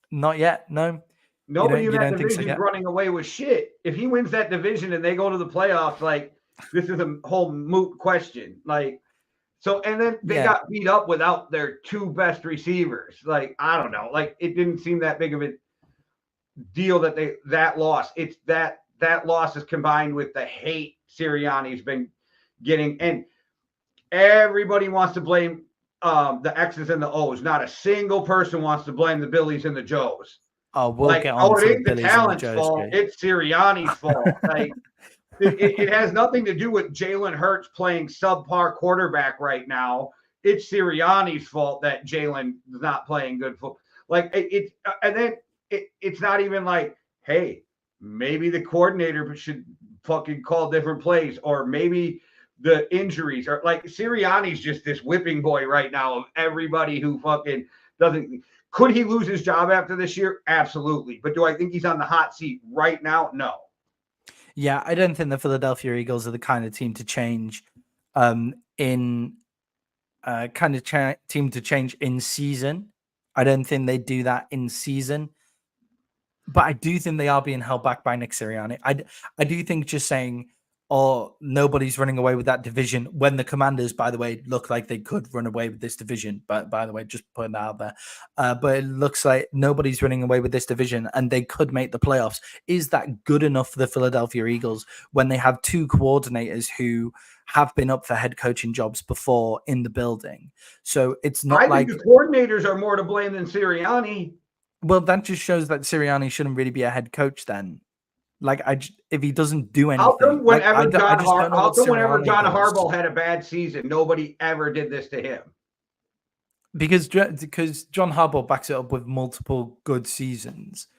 Not yet. No. Nobody in that division is running away with shit. If he wins that division and they go to the playoffs, like, this is a whole moot question. Like, so, and then they got beat up without their 2 best receivers. Like, I don't know. Like, it didn't seem that big of a deal that loss. It's that loss is combined with the hate Sirianni's been getting, and everybody wants to blame the X's and the O's. Not a single person wants to blame the Billies and the Joes. Oh, we'll get on it ain't the talent's fault. Jay. It's Sirianni's fault. Like, it has nothing to do with Jalen Hurts playing subpar quarterback right now. It's Sirianni's fault that Jalen is not playing good football. Like, it's not even like, hey, maybe the coordinator should fucking call different plays, or maybe the injuries are like, Sirianni's just this whipping boy right now of everybody who fucking doesn't. Could he lose his job after this year? Absolutely. But do I think he's on the hot seat right now? No. Yeah, I don't think the Philadelphia Eagles are the kind of team to change in season. I don't think they do that in season. But I do think they are being held back by Nick Sirianni. I do think just saying, oh, nobody's running away with that division, when the Commanders, by the way, look like they could run away with this division. But by the way, just putting that out there. But it looks like nobody's running away with this division, and they could make the playoffs. Is that good enough for the Philadelphia Eagles when they have 2 coordinators who have been up for head coaching jobs before in the building? So it's not I think the coordinators are more to blame than Sirianni. Well, that just shows that Sirianni shouldn't really be a head coach then. Like, if he doesn't do anything. How come whenever John Harbaugh had a bad season, nobody ever did this to him? Because John Harbaugh backs it up with multiple good seasons.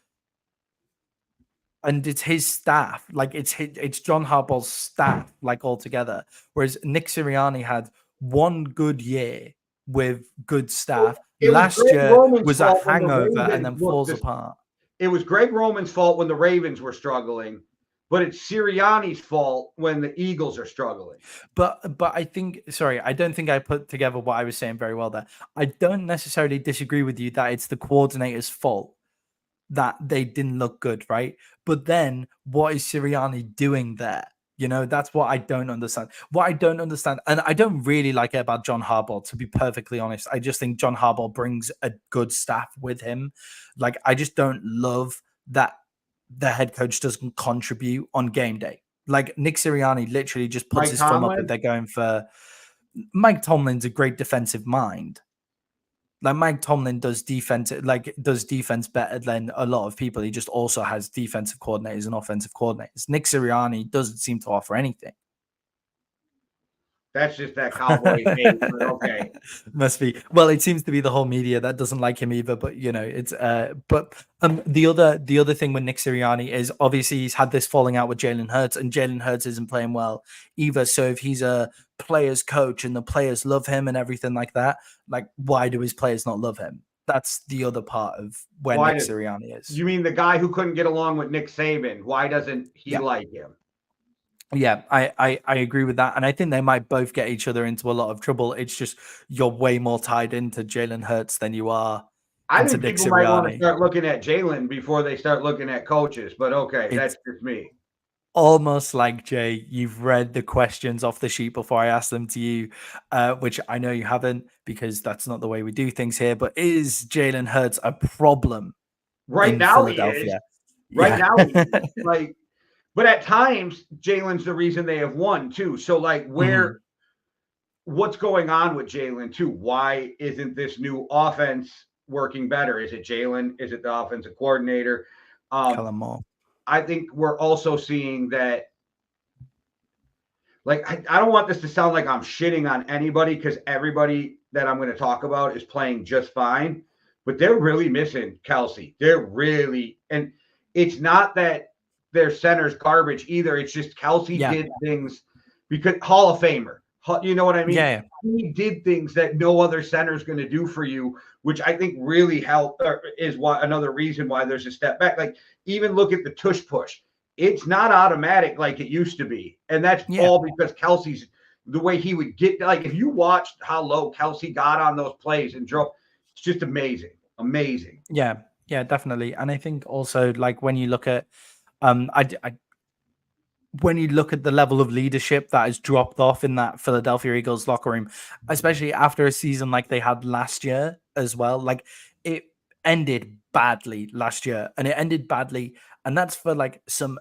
And it's his staff. Like, it's John Harbaugh's staff, like, altogether. Whereas Nick Sirianni had 1 good year with good staff. It was Last Greg year Roman's was a fault when the hangover and Ravens then looked falls this. apart. It was Greg Roman's fault when the Ravens were struggling, but it's Sirianni's fault when the Eagles are struggling. But I think, sorry, I don't think I put together what I was saying very well there. I don't necessarily disagree with you that it's the coordinator's fault that they didn't look good, right? But then what is Sirianni doing there? You know, that's what I don't understand. What I don't understand, and I don't really like it about John Harbaugh, to be perfectly honest. I just think John Harbaugh brings a good staff with him. Like, I just don't love that the head coach doesn't contribute on game day. Like, Nick Sirianni literally just puts Mike his thumb up if Tomlin? they're going for. Mike Tomlin's a great defensive mind. Like, Mike Tomlin does defense better than a lot of people. He just also has defensive coordinators and offensive coordinators. Nick Sirianni doesn't seem to offer anything. That's just that Cowboys hate, but okay. Must be. Well, it seems to be the whole media that doesn't like him either. But you know, it's the other thing with Nick Sirianni is obviously he's had this falling out with Jalen Hurts, and Jalen Hurts isn't playing well either. So if he's a players coach and the players love him and everything like that, like, why do his players not love him? That's the other part of where Nick Sirianni is. You mean the guy who couldn't get along with Nick Saban? Why doesn't he like him? Yeah, I agree with that. And I think they might both get each other into a lot of trouble. It's just you're way more tied into Jalen Hurts than you are into Nick people might want to Sirianni. start looking at Jalen before they start looking at coaches, but okay, that's just me. Almost like, Jay, you've read the questions off the sheet before I asked them to you, which I know you haven't because that's not the way we do things here. But is Jalen Hurts a problem right in now? Philadelphia? He is. Right now, he is. Like, but at times, Jalen's the reason they have won too. So, like, what's going on with Jalen too? Why isn't this new offense working better? Is it Jalen? Is it the offensive coordinator? I think we're also seeing that. Like, I don't want this to sound like I'm shitting on anybody because everybody that I'm going to talk about is playing just fine, but they're really missing Kelsey. They're really, and it's not that their center's garbage either. It's just Kelsey did things because Hall of Famer, you know what I mean? Yeah. He did things that no other center is going to do for you, which I think really helped, is another reason why there's a step back. Like, even look at the tush push. It's not automatic like it used to be. And that's all because Kelsey's the way he would get, like, if you watched how low Kelsey got on those plays and drove, it's just amazing. Amazing. Yeah, definitely. And I think also, like, when you look at, when you look at the level of leadership that has dropped off in that Philadelphia Eagles locker room, especially after a season like they had last year as well, like, it ended badly last year and it ended badly. And that's for, like, some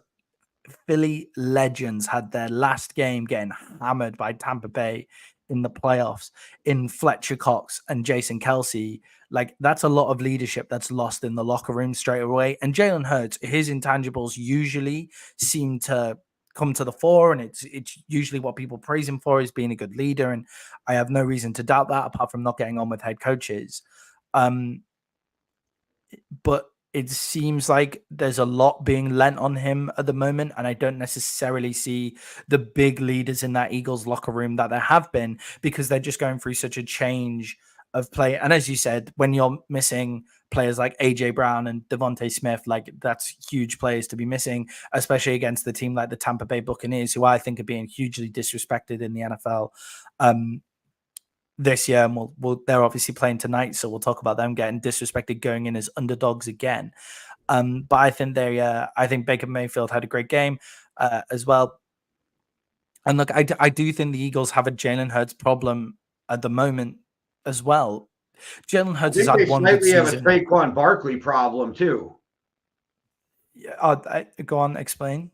Philly legends had their last game getting hammered by Tampa Bay in the playoffs in Fletcher Cox and Jason Kelsey. Like, that's a lot of leadership that's lost in the locker room straight away. And Jalen Hurts, his intangibles usually seem to come to the fore, and it's usually what people praise him for, is being a good leader. And I have no reason to doubt that, apart from not getting on with head coaches. But it seems like there's a lot being lent on him at the moment, and I don't necessarily see the big leaders in that Eagles locker room that there have been, because they're just going through such a change of play. And as you said, when you're missing players like AJ Brown and Devontae Smith, like, that's huge players to be missing, especially against the team like the Tampa Bay Buccaneers, who I think are being hugely disrespected in the NFL this year. And they're obviously playing tonight, so we'll talk about them getting disrespected going in as underdogs again. But I think I think Baker Mayfield had a great game as well. And look, I do think the Eagles have a Jalen Hurts problem at the moment as well. Jalen Hurts has had one good season. They have a Saquon Barkley problem too. Yeah, go on, explain.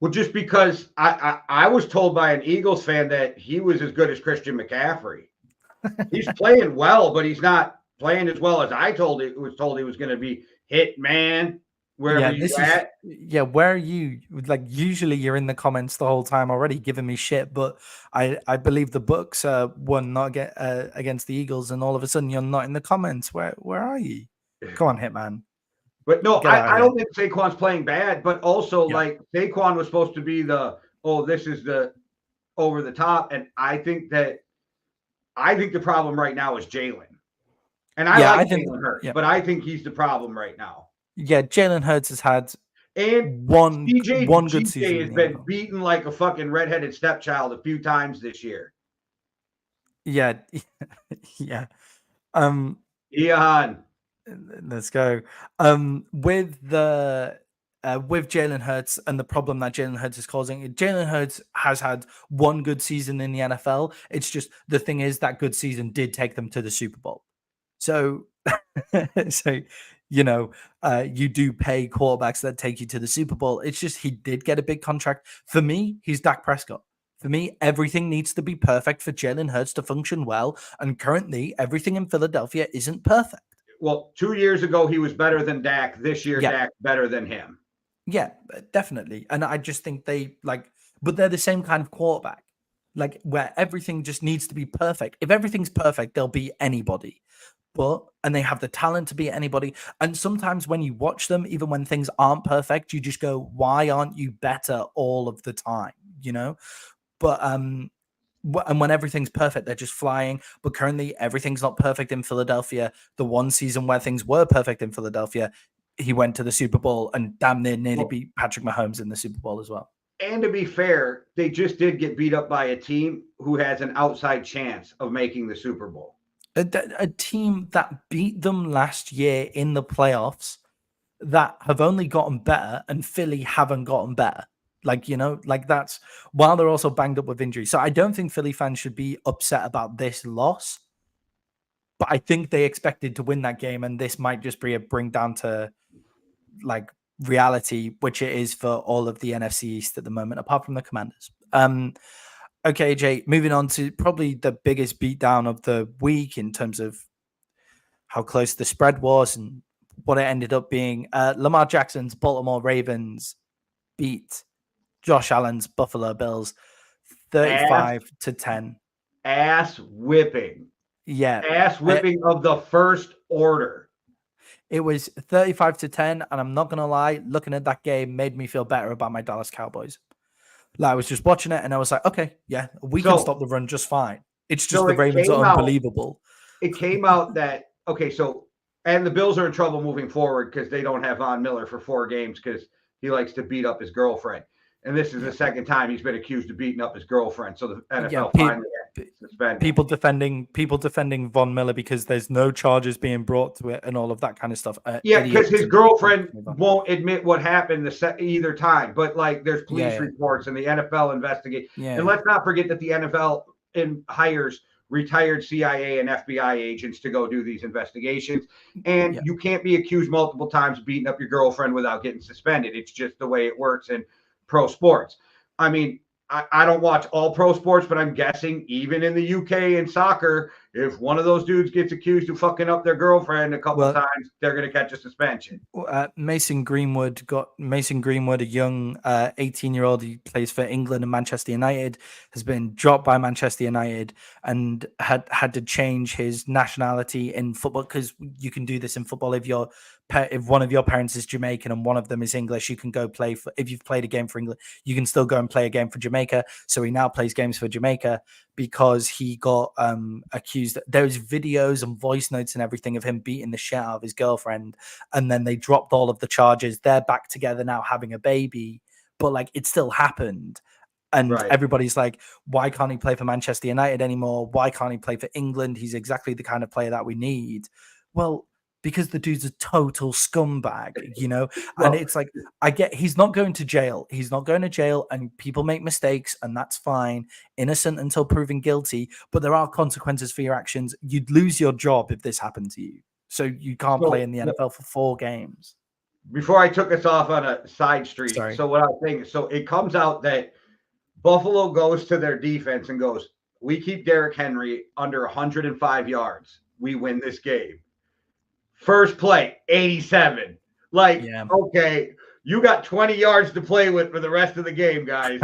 Well, just because I was told by an Eagles fan that he was as good as Christian McCaffrey. He's playing well, but he's not playing as well as I was told he was going to be. Hit man, wherever you're at. Where are you? Like, usually you're in the comments the whole time already giving me shit, but I believe the Bucs won not against the Eagles, and all of a sudden you're not in the comments. Where are you? Come on, Hitman. But no, I don't think Saquon's playing bad, but also like Saquon was supposed to be this is the over the top. And I think that I think the problem right now is Jalen. And I Yeah, I like think. Jalen Hurts, Yeah, but I think he's the problem right now. yeah. Jalen Hurts has had And one good season GJ in has the been NFL. beaten like a fucking redheaded stepchild a few times this year. Yeah, yeah. Um, Ian. let's go. With Jalen Hurts and the problem that Jalen Hurts is causing, Jalen Hurts has had one good season in the NFL. It's just the thing is that good season did take them to the Super Bowl. So, so you do pay quarterbacks that take you to the Super Bowl. It's just he did get a big contract. For me, he's Dak Prescott. For me, everything needs to be perfect for Jalen Hurts to function well. And currently, everything in Philadelphia isn't perfect. Well, 2 years ago, he was better than Dak. This year, Yeah. Dak's better than him. Yeah, definitely. And I just think but they're the same kind of quarterback, like where everything just needs to be perfect. If everything's perfect, they'll beat anybody. And they have the talent to beat anybody. And sometimes when you watch them, even when things aren't perfect, you just go, why aren't you better all of the time? But and when everything's perfect, they're just flying. But currently, everything's not perfect in Philadelphia. The one season where things were perfect in Philadelphia, he went to the Super Bowl and damn near nearly beat Patrick Mahomes in the Super Bowl as well. And to be fair, they just did get beat up by a team who has an outside chance of making the Super Bowl. A team that beat them last year in the playoffs that have only gotten better, and Philly haven't gotten better. That's while they're also banged up with injuries. So I don't think Philly fans should be upset about this loss. But I think they expected to win that game, and this might just be a bring down to reality, which it is for all of the NFC East at the moment, apart from the Commanders. Okay, Jay, moving on to probably the biggest beatdown of the week in terms of how close the spread was and what it ended up being. Lamar Jackson's Baltimore Ravens beat Josh Allen's Buffalo Bills 35-10. Ass whipping. Yeah. Ass whipping of the first order. It was 35-10, and I'm not going to lie, looking at that game made me feel better about my Dallas Cowboys. I was just watching it, and I was like, okay, yeah, we can stop the run just fine. It's just the Ravens are unbelievable. It came out that, and the Bills are in trouble moving forward because they don't have Von Miller for 4 games because he likes to beat up his girlfriend. And this is the second time he's been accused of beating up his girlfriend. So the NFL finally suspended people defending Von Miller because there's no charges being brought to it and all of that kind of stuff. Because his girlfriend won't admit what happened either time. But there's police reports and the NFL investigate. Yeah. And let's not forget that the NFL hires retired CIA and FBI agents to go do these investigations. And you can't be accused multiple times of beating up your girlfriend without getting suspended. It's just the way it works in pro sports. I mean, I don't watch all pro sports, but I'm guessing even in the UK in soccer, if one of those dudes gets accused of fucking up their girlfriend a couple of times, they're going to catch a suspension. Mason Greenwood, a young 18-year-old who plays for England and Manchester United, has been dropped by Manchester United and had to change his nationality in football, because you can do this in football if one of your parents is Jamaican and one of them is English, you can go play if you've played a game for England, you can still go and play a game for Jamaica. So he now plays games for Jamaica because he got accused. There's videos and voice notes and everything of him beating the shit out of his girlfriend. And then they dropped all of the charges. They're back together now having a baby, but it still happened. And everybody's like, why can't he play for Manchester United anymore? Why can't he play for England? He's exactly the kind of player that we need. Well, because the dude's a total scumbag, and it's I get he's not going to jail. He's not going to jail, and people make mistakes, and that's fine. Innocent until proven guilty, but there are consequences for your actions. You'd lose your job if this happened to you. So you can't play in the NFL for 4 games. Before I took us off on a side street, so what I was thinking, so it comes out that Buffalo goes to their defense and goes, we keep Derrick Henry under 105 yards. We win this game. First play, 87. Okay, you got 20 yards to play with for the rest of the game, guys.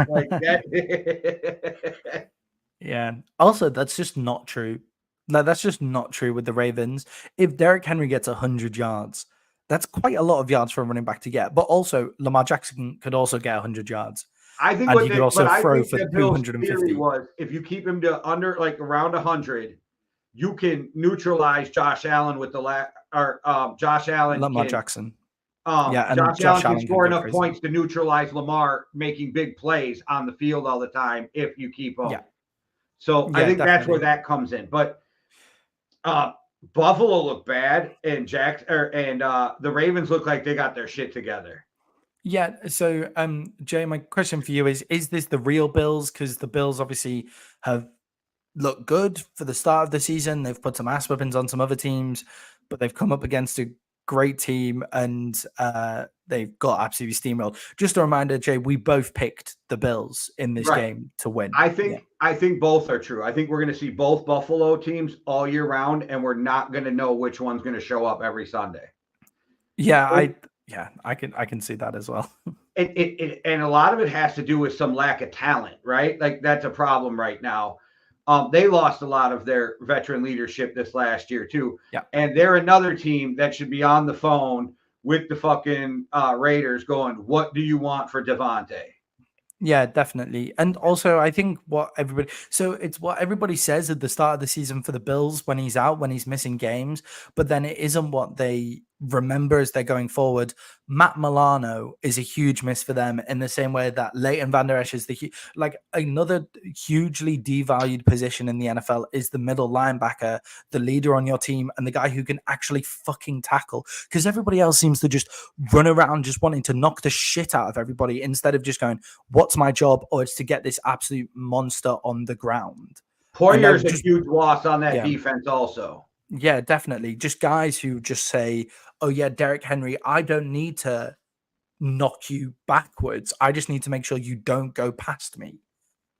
Yeah. Also, that's just not true. That's just not true with the Ravens. If Derrick Henry gets 100 yards, that's quite a lot of yards for a running back to get. But also, Lamar Jackson could also get 100 yards. I think and he could also throw for the Bills' 250. theory was if you keep him to under like around 100, you can neutralize Josh Allen with Josh Allen Lamar can Jackson. And Josh Allen can Allen score go enough crazy. points to neutralize Lamar making big plays on the field all the time if you keep him. Yeah. So I think definitely. that's where that comes in. But Buffalo looked bad, and the Ravens look like they got their shit together. Yeah. So, Jay, my question for you is this the real Bills? Because the Bills obviously have looked good for the start of the season. They've put some ass whippings on some other teams, but they've come up against a great team and they've got absolutely steamrolled. Just a reminder, Jay, we both picked the Bills in this game to win. I think both are true. I think we're going to see both Buffalo teams all year round, and we're not going to know which one's going to show up every Sunday. I can see that as well. And a lot of it has to do with some lack of talent, right? Like that's a problem right now. They lost a lot of their veteran leadership this last year too. Yeah. And they're another team that should be on the phone with the fucking Raiders going, what do you want for Devontae? Yeah, definitely. And also, I think it's what everybody says at the start of the season for the Bills when he's out, when he's missing games, but then it isn't what they remember as they're going forward. Matt Milano is a huge miss for them in the same way that Leighton Van Der Esch is another hugely devalued position in the NFL is the middle linebacker, the leader on your team, and the guy who can actually fucking tackle. Because everybody else seems to just run around just wanting to knock the shit out of everybody instead of just going, what's my job? Or it's to get this absolute monster on the ground. Poyer's a huge loss on that defense also. Yeah, definitely. Just guys who just say, oh, yeah, Derrick Henry, I don't need to knock you backwards. I just need to make sure you don't go past me.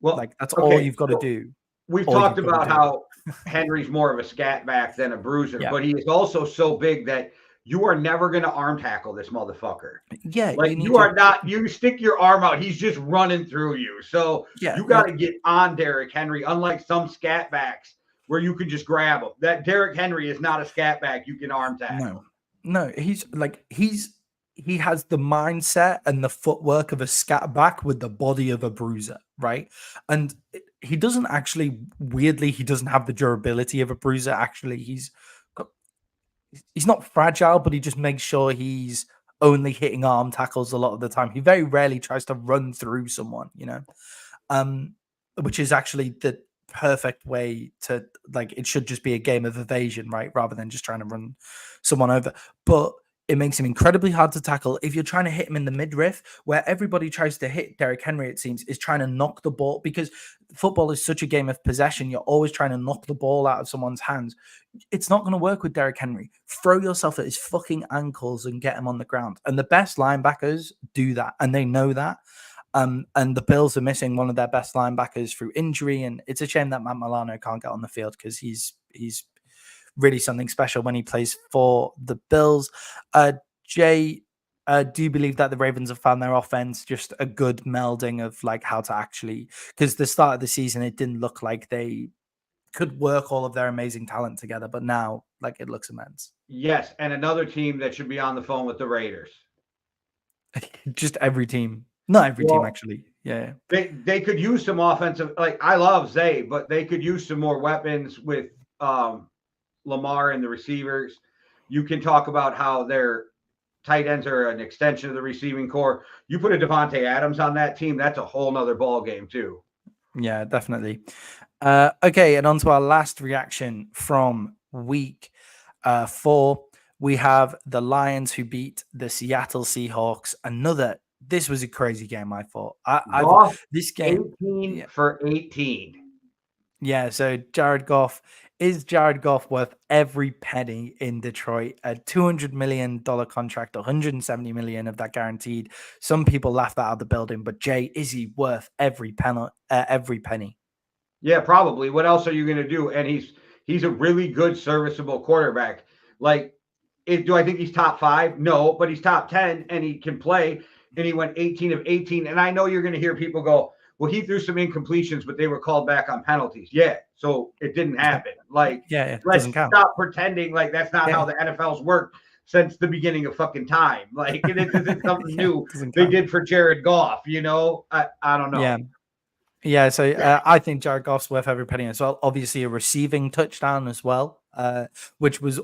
Well, that's all you've got to do. We've talked about how Henry's more of a scat back than a bruiser, but he is also so big that you are never going to arm tackle this motherfucker. Yeah. You stick your arm out. He's just running through you. So you got to get on Derrick Henry, unlike some scat backs where you can just grab him. That Derrick Henry is not a scat back you can arm tackle. No, he has the mindset and the footwork of a scat back with the body of a bruiser, right? And he doesn't actually, weirdly, he doesn't have the durability of a bruiser. Actually, he's not fragile, but he just makes sure he's only hitting arm tackles a lot of the time. He very rarely tries to run through someone, which is actually the perfect way to, it should just be a game of evasion, right? Rather than just trying to run someone over. But it makes him incredibly hard to tackle. If you're trying to hit him in the midriff, where everybody tries to hit Derrick Henry, it seems, is trying to knock the ball, because football is such a game of possession. You're always trying to knock the ball out of someone's hands. It's not going to work with Derrick Henry. Throw yourself at his fucking ankles and get him on the ground. And the best linebackers do that, and they know that. And the Bills are missing one of their best linebackers through injury, and it's a shame that Matt Milano can't get on the field because he's really something special when he plays for the Bills. Jay, do you believe that the Ravens have found their offense just a good melding of how to actually, because the start of the season, it didn't look like they could work all of their amazing talent together, but now it looks immense. Yes. And another team that should be on the phone with the Raiders. Just every team. Not every team, actually. Yeah. They could use some offensive, I love Zay, but they could use some more weapons with Lamar and the receivers. You can talk about how their tight ends are an extension of the receiving core. You put a Devontae Adams on that team, that's a whole nother ball game too. Yeah, definitely. Okay, and on to our last reaction from week 4. We have the Lions who beat the Seattle Seahawks. This was a crazy game, I thought. This game 18 for 18. Yeah, so Jared Goff worth every penny in Detroit? A $200 million contract, $170 million of that guaranteed. Some people laughed out of the building, but Jay, is he worth every penny? Yeah, probably. What else are you going to do? And he's a really good, serviceable quarterback. Do I think he's top 5? No, but he's top 10 and he can play. And he went 18 of 18. And I know you're going to hear people go, well, he threw some incompletions, but they were called back on penalties. Yeah, so it didn't happen. Let's stop pretending like that's not how the NFL's worked. since the beginning of fucking time. Like, it isn't something new they count. did for Jared Goff, you know? I don't know. Yeah, so I think Jared Goff's worth every penny as well. Obviously, a receiving touchdown as well, which was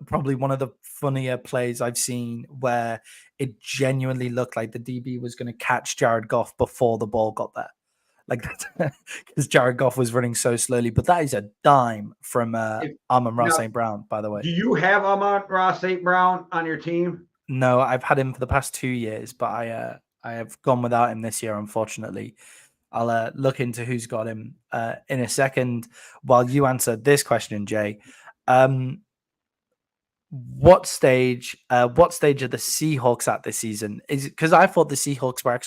probably one of the funnier plays I've seen where it genuinely looked like the DB was going to catch Jared Goff before the ball got there. Like that, because Jared Goff was running so slowly. But that is a dime from Amon-Ra St. Brown, by the way. Do you have Amon-Ra St. Brown on your team? No, I've had him for the past 2 years, but I have gone without him this year, unfortunately. I'll look into who's got him in a second. While you answer this question, Jay, what stage are the Seahawks at this season? Is it because I thought the Seahawks were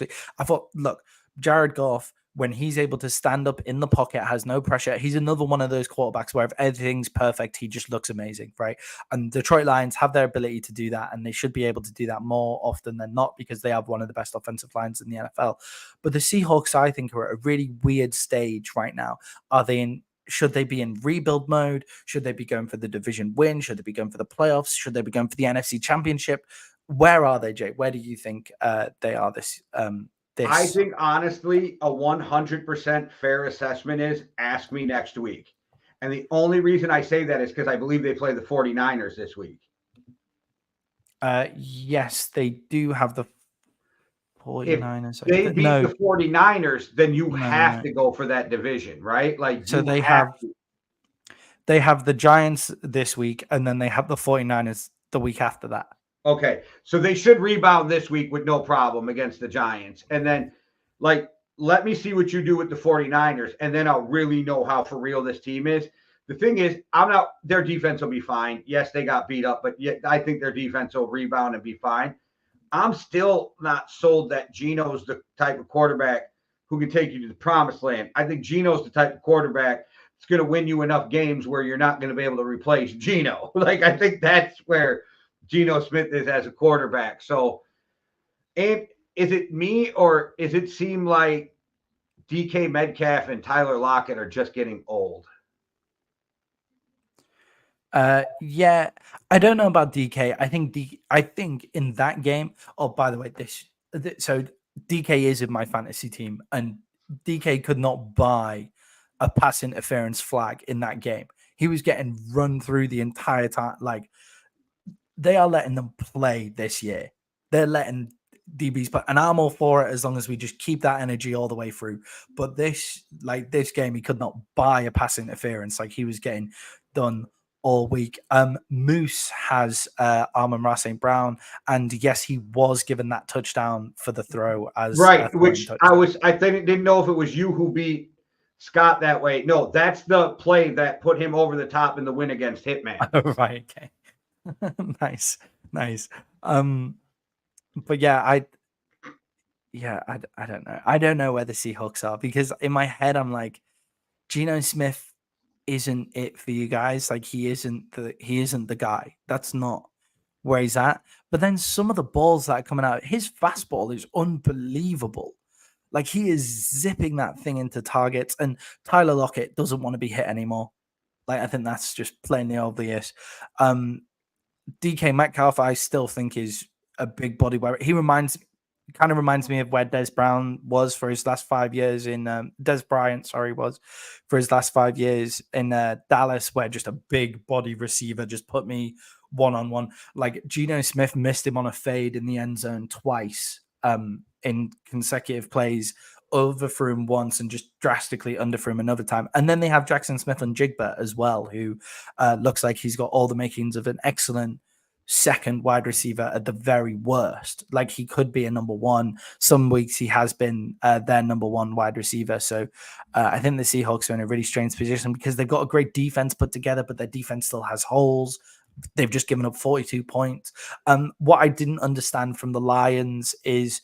look, Jared Goff, when he's able to stand up in the pocket, has no pressure. He's another one of those quarterbacks where if everything's perfect, he just looks amazing, right? And Detroit Lions have their ability to do that, and they should be able to do that more often than not because they have one of the best offensive lines in the NFL. But the Seahawks, I think, are at a really weird stage right now. Should they be in rebuild mode? Should they be going for the division win? Should they be going for the playoffs? Should they be going for the NFC Championship? Where are they, Jay? Where do you think they are this? I think, honestly, a 100% fair assessment is ask me next week. And the only reason I say that is because I believe they play the 49ers this week. Yes, they do have the 49ers. If they beat the 49ers, then you have to go for that division, right? Like, so they have the Giants this week, and then they have the 49ers the week after that. Okay, so they should rebound this week with no problem against the Giants. And then, like, let me see what you do with the 49ers, and then I'll really know how for real this team is. The thing is, their defense will be fine. Yes, they got beat up, but yet I think their defense will rebound and be fine. I'm still not sold that Geno's the type of quarterback who can take you to the promised land. I think Geno's the type of quarterback that's going to win you enough games where you're not going to be able to replace Geno. Like, I think that's where Geno Smith is as a quarterback. So, and is it me or does it seem like DK Metcalf and Tyler Lockett are just getting old? Yeah, I don't know about DK. I think in that game. Oh, by the way, so DK is in my fantasy team, and DK could not buy a pass interference flag in that game. He was getting run through the entire time. Like, they are letting them play this year. They're letting DBs play, and I'm all for it as long as we just keep that energy all the way through. But this game, he could not buy a pass interference. Like, he was getting done all week. Moose has Amon-Ra St. Brown, and yes, he was given that touchdown for the throw as right. Which I didn't know if it was you who beat Scott that way. No, that's the play that put him over the top in the win against Hitman. Oh, right. Okay. nice. But yeah, I don't know. I don't know where the Seahawks are because in my head I'm like, Geno Smith isn't it for you guys. Like, he isn't the guy. That's not where he's at. But then some of the balls that are coming out, his fastball is unbelievable. Like, he is zipping that thing into targets, and Tyler Lockett doesn't want to be hit anymore. Like, I think that's just plainly obvious. DK Metcalf, I still think is a big body where he kind of reminds me of where Des Bryant was for his last 5 years in for his last 5 years in Dallas, where just a big body receiver just put me one-on-one. Like, Geno Smith missed him on a fade in the end zone twice in consecutive plays, overthrew him once and just drastically underthrew him another time. And then they have Jackson Smith and Jigba as well, who looks like he's got all the makings of an excellent second wide receiver at the very worst. Like, he could be a number one. Some weeks he has been their number one wide receiver. So I think the Seahawks are in a really strange position because they've got a great defense put together, but their defense still has holes. They've just given up 42 points. What I didn't understand from the Lions is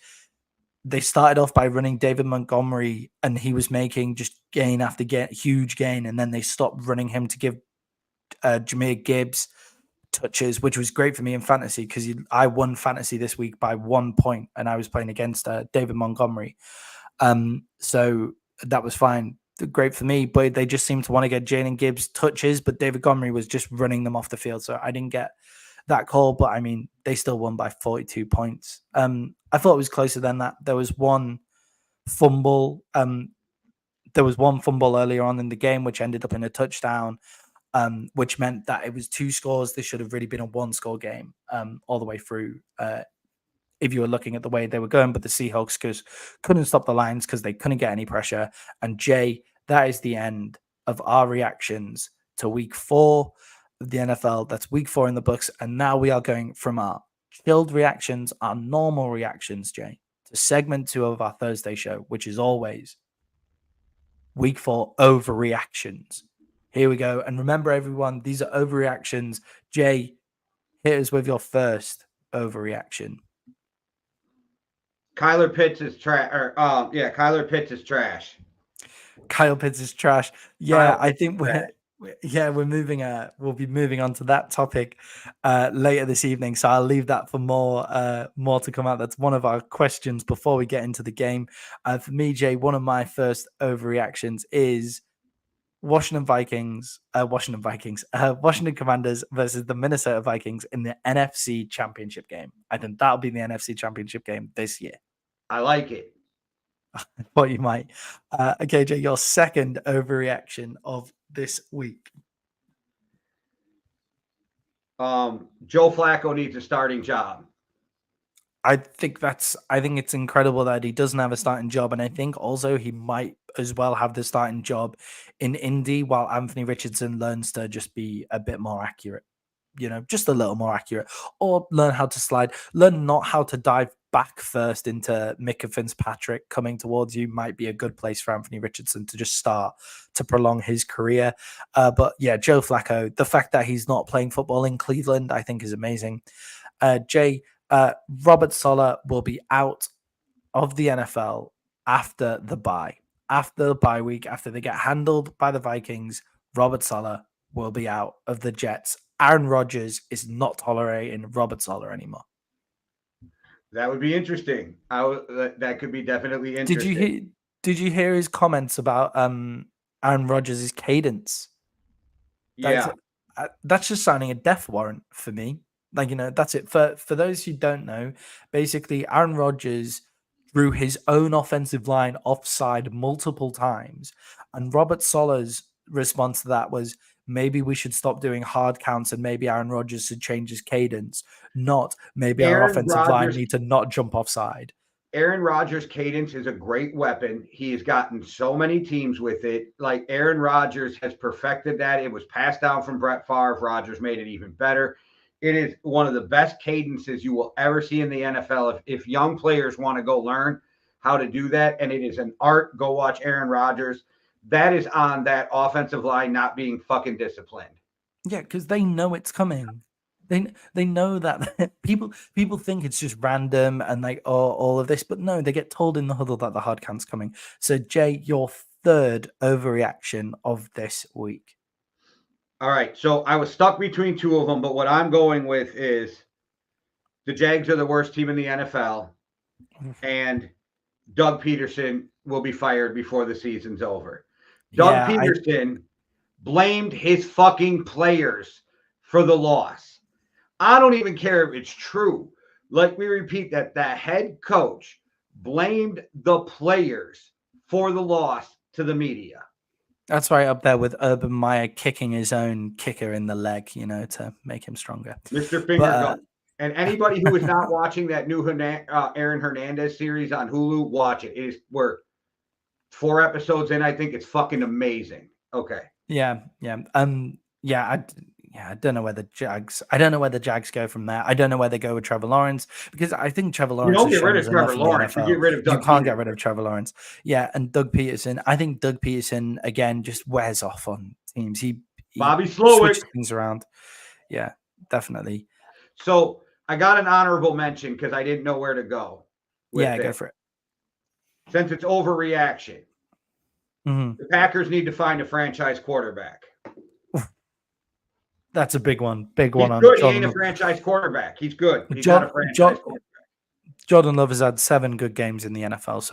they started off by running David Montgomery, and he was making just gain after huge gain, and then they stopped running him to give Jahmyr Gibbs touches, which was great for me in fantasy because I won fantasy this week by 1 point, and I was playing against David Montgomery. So that was fine. Great for me, but they just seemed to want to get Jalen Gibbs touches, but David Montgomery was just running them off the field. So I didn't get that call, but I mean, they still won by 42 points. I thought it was closer than that. There was one fumble. There was one fumble earlier on in the game, which ended up in a touchdown, which meant that it was 2 scores. This should have really been a 1-score game all the way through. If you were looking at the way they were going, but the Seahawks couldn't stop the Lions because they couldn't get any pressure. And Jay, that is the end of our reactions to week 4 of the NFL. That's week 4 in the books. And now we are going from our chilled reactions, our normal reactions, Jay, to segment 2 of our Thursday show, which is always week 4 overreactions. Here we go. And remember, everyone, these are overreactions. Jay, hit us with your first overreaction. Kyler Pitts is trash. Kyler Pitts is trash. Kyle Pitts is trash. Yeah, I think we're moving. We'll be moving on to that topic later this evening. So I'll leave that for more to come out. That's one of our questions before we get into the game. For me, Jay, one of my first overreactions is Washington Commanders versus the Minnesota Vikings in the NFC Championship game. I think that'll be the NFC Championship game this year. I like it. I thought you might. Okay, Jay, your second overreaction of this week. Joe Flacco needs a starting job. I think it's incredible that he doesn't have a starting job, and I think also he might as well have the starting job in Indy while Anthony Richardson learns to just be a bit more accurate, just a little more accurate, or learn how to slide, learn not how to dive back first into Micah Fitzpatrick coming towards you might be a good place for Anthony Richardson to just start to prolong his career. But yeah, Joe Flacco, the fact that he's not playing football in Cleveland, I think is amazing. Jay, Robert Saleh will be out of the NFL after the bye. After the bye week, after they get handled by the Vikings, Robert Saleh will be out of the Jets. Aaron Rodgers is not tolerating Robert Saleh anymore. That would be interesting. That could be definitely interesting. Did you hear his comments about Aaron Rodgers' cadence? That's just signing a death warrant for me. That's it. For those who don't know, basically Aaron Rodgers drew his own offensive line offside multiple times, and Robert Saleh's response to that was, maybe we should stop doing hard counts and maybe Aaron Rodgers should change his cadence, not maybe our offensive line need to not jump offside. Aaron Rodgers' cadence is a great weapon. He has gotten so many teams with it. Like Aaron Rodgers has perfected that. It was passed down from Brett Favre. Rodgers made it even better. It is one of the best cadences you will ever see in the NFL. If young players want to go learn how to do that, and it is an art, go watch Aaron Rodgers. That is on that offensive line not being fucking disciplined. Yeah, because they know it's coming. They know that people think it's just random and all of this, but no, they get told in the huddle that the hard count's coming. So Jay, your third overreaction of this week. All right, so I was stuck between 2 of them, but what I'm going with is the Jags are the worst team in the NFL, and Doug Peterson will be fired before the season's over. Doug Peterson blamed his fucking players for the loss. I don't even care if it's true. Like we repeat that the head coach blamed the players for the loss to the media. That's right up there with Urban Meyer kicking his own kicker in the leg, to make him stronger. Mr. Finger Gun. And anybody who is not watching that new Aaron Hernandez series on Hulu, watch it. We're 4 episodes in. I think it's fucking amazing. Okay. Yeah. I don't know where the Jags go from there. I don't know where they go with Trevor Lawrence, because I think Trevor Lawrence. You don't get rid of Trevor Lawrence. You get rid of Doug. You can't get rid of Trevor Lawrence. Yeah, and Doug Peterson. I think Doug Peterson again just wears off on teams. He Bobby Slowick switches things around. Yeah, definitely. So I got an honorable mention because I didn't know where to go. Go for it. Since it's overreaction, the Packers need to find a franchise quarterback. That's a big one. Big He's one. Good. He ain't a franchise quarterback. He's good. He's not a franchise quarterback. Jordan Love has had 7 good games in the NFL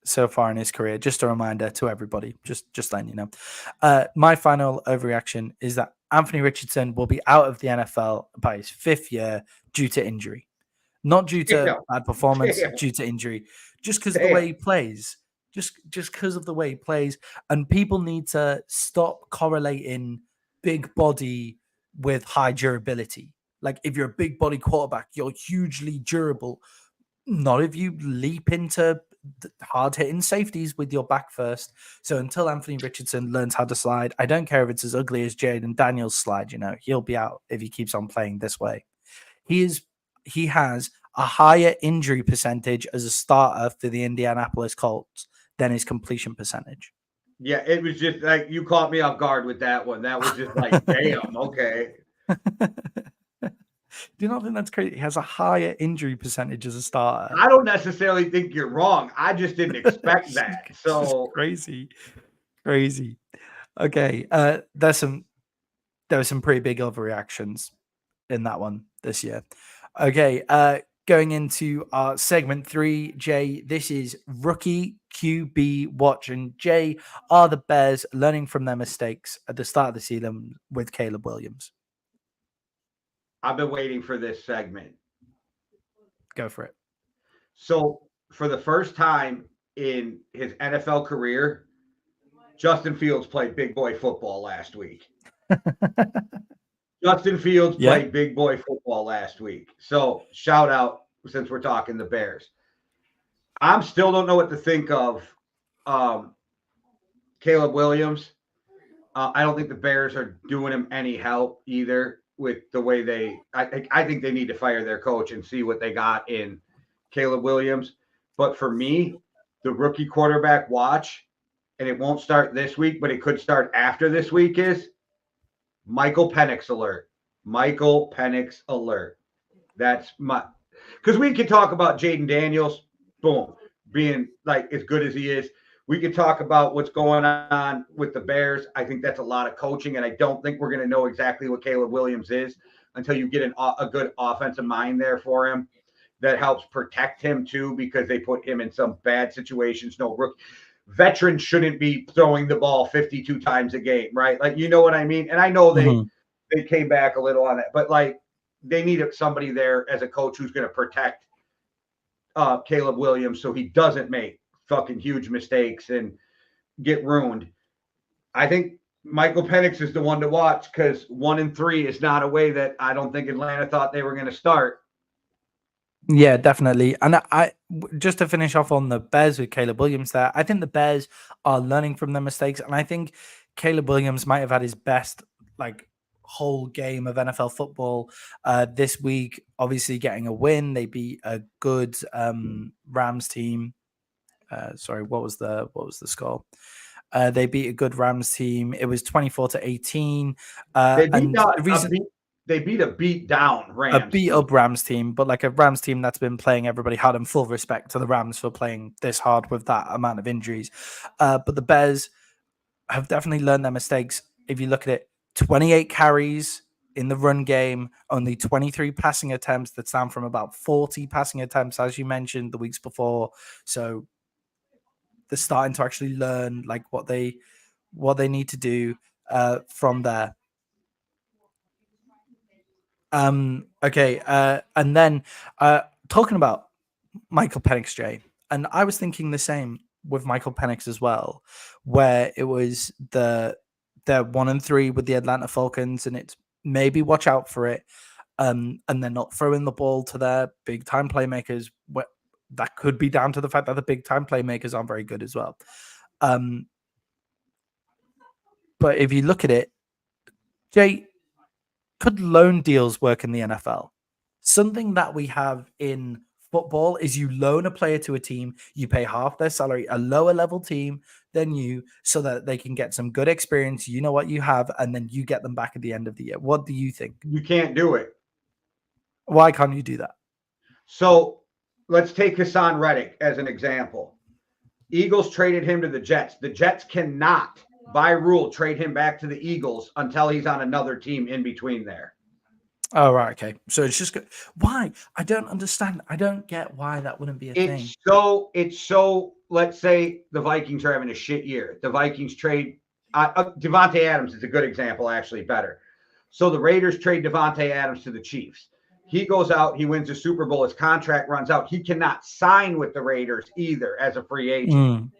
so far in his career. Just a reminder to everybody, just letting you know. My final overreaction is that Anthony Richardson will be out of the NFL by his 5th year due to injury. Not due to bad performance, due to injury. Just because of the way he plays. Just because of the way he plays. And people need to stop correlating big body with high durability. Like, if you're a big body quarterback, you're hugely durable. Not if you leap into hard hitting safeties with your back first. So until Anthony Richardson learns how to slide, I don't care if it's as ugly as Jayden Daniels slide, he'll be out if he keeps on playing this way. He has a higher injury percentage as a starter for the Indianapolis Colts than his completion percentage. Yeah, it was just like you caught me off guard with that one. That was just like, damn, okay. Do you not think that's crazy? He has a higher injury percentage as a starter. I don't necessarily think you're wrong. I just didn't expect that. So crazy. Okay, there were some pretty big overreactions in that one this year. Okay, going into our segment 3, Jay, this is Rookie QB Watch. And Jay, are the Bears learning from their mistakes at the start of the season with Caleb Williams? I've been waiting for this segment. Go for it. So, for the first time in his NFL career, Justin Fields played big boy football last week. Justin Fields played big boy football last week. So, shout out, since we're talking the Bears. I'm still don't know what to think of Caleb Williams. I don't think the Bears are doing him any help either with the way I think they need to fire their coach and see what they got in Caleb Williams. But for me, the rookie quarterback watch, and it won't start this week, but it could start after this week, is Michael Penix alert. Michael Penix alert. That's because we could talk about Jayden Daniels, boom, being like as good as he is. We could talk about what's going on with the Bears. I think that's a lot of coaching, and I don't think we're going to know exactly what Caleb Williams is until you get a good offensive mind there for him that helps protect him too, because they put him in some bad situations. No rookie. Veterans shouldn't be throwing the ball 52 times a game, right? Like, you know what I mean? And I know they came back a little on that, but like they need somebody there as a coach who's going to protect Caleb Williams so he doesn't make fucking huge mistakes and get ruined. I think Michael Penix is the one to watch because 1-3 is not a way that I don't think Atlanta thought they were going to start. Yeah, definitely. And I just to finish off on the Bears with Caleb Williams there, I think the Bears are learning from their mistakes. And I think Caleb Williams might have had his best whole game of NFL football this week, obviously getting a win. They beat a good Rams team. Sorry, what was the score? They beat a good Rams team. It was 24-18. They beat a beat down Rams. A beat up Rams team, but like a Rams team that's been playing everybody hard, and full respect to the Rams for playing this hard with that amount of injuries. But the Bears have definitely learned their mistakes. If you look at it, 28 carries in the run game, only 23 passing attempts. That's down from about 40 passing attempts, as you mentioned, the weeks before. So they're starting to actually learn what they need to do from there. Okay. And then talking about Michael Penix, Jay, and I was thinking the same with Michael Penix as well, where it was they're 1-3 with the Atlanta Falcons, and it's maybe watch out for it. And they're not throwing the ball to their big time playmakers. That could be down to the fact that the big time playmakers aren't very good as well. But if you look at it, Jay, could loan deals work in the NFL? Something that we have in football is you loan a player to a team, you pay half their salary, a lower level team than you, so that they can get some good experience. You know what you have, and then you get them back at the end of the year. What do you think? You can't do it. Why can't you do that? So let's take Hassan Reddick as an example. Eagles traded him to the Jets. The Jets cannot, by rule, trade him back to the Eagles until he's on another team in between there. Oh, right. Okay. So it's just good. Why? I don't understand. I don't get why that wouldn't be a thing. It's so, let's say the Vikings are having a shit year. The Vikings trade Devontae Adams is a good example, actually better. So the Raiders trade Devontae Adams to the Chiefs. He goes out, he wins the Super Bowl, his contract runs out. He cannot sign with the Raiders either as a free agent.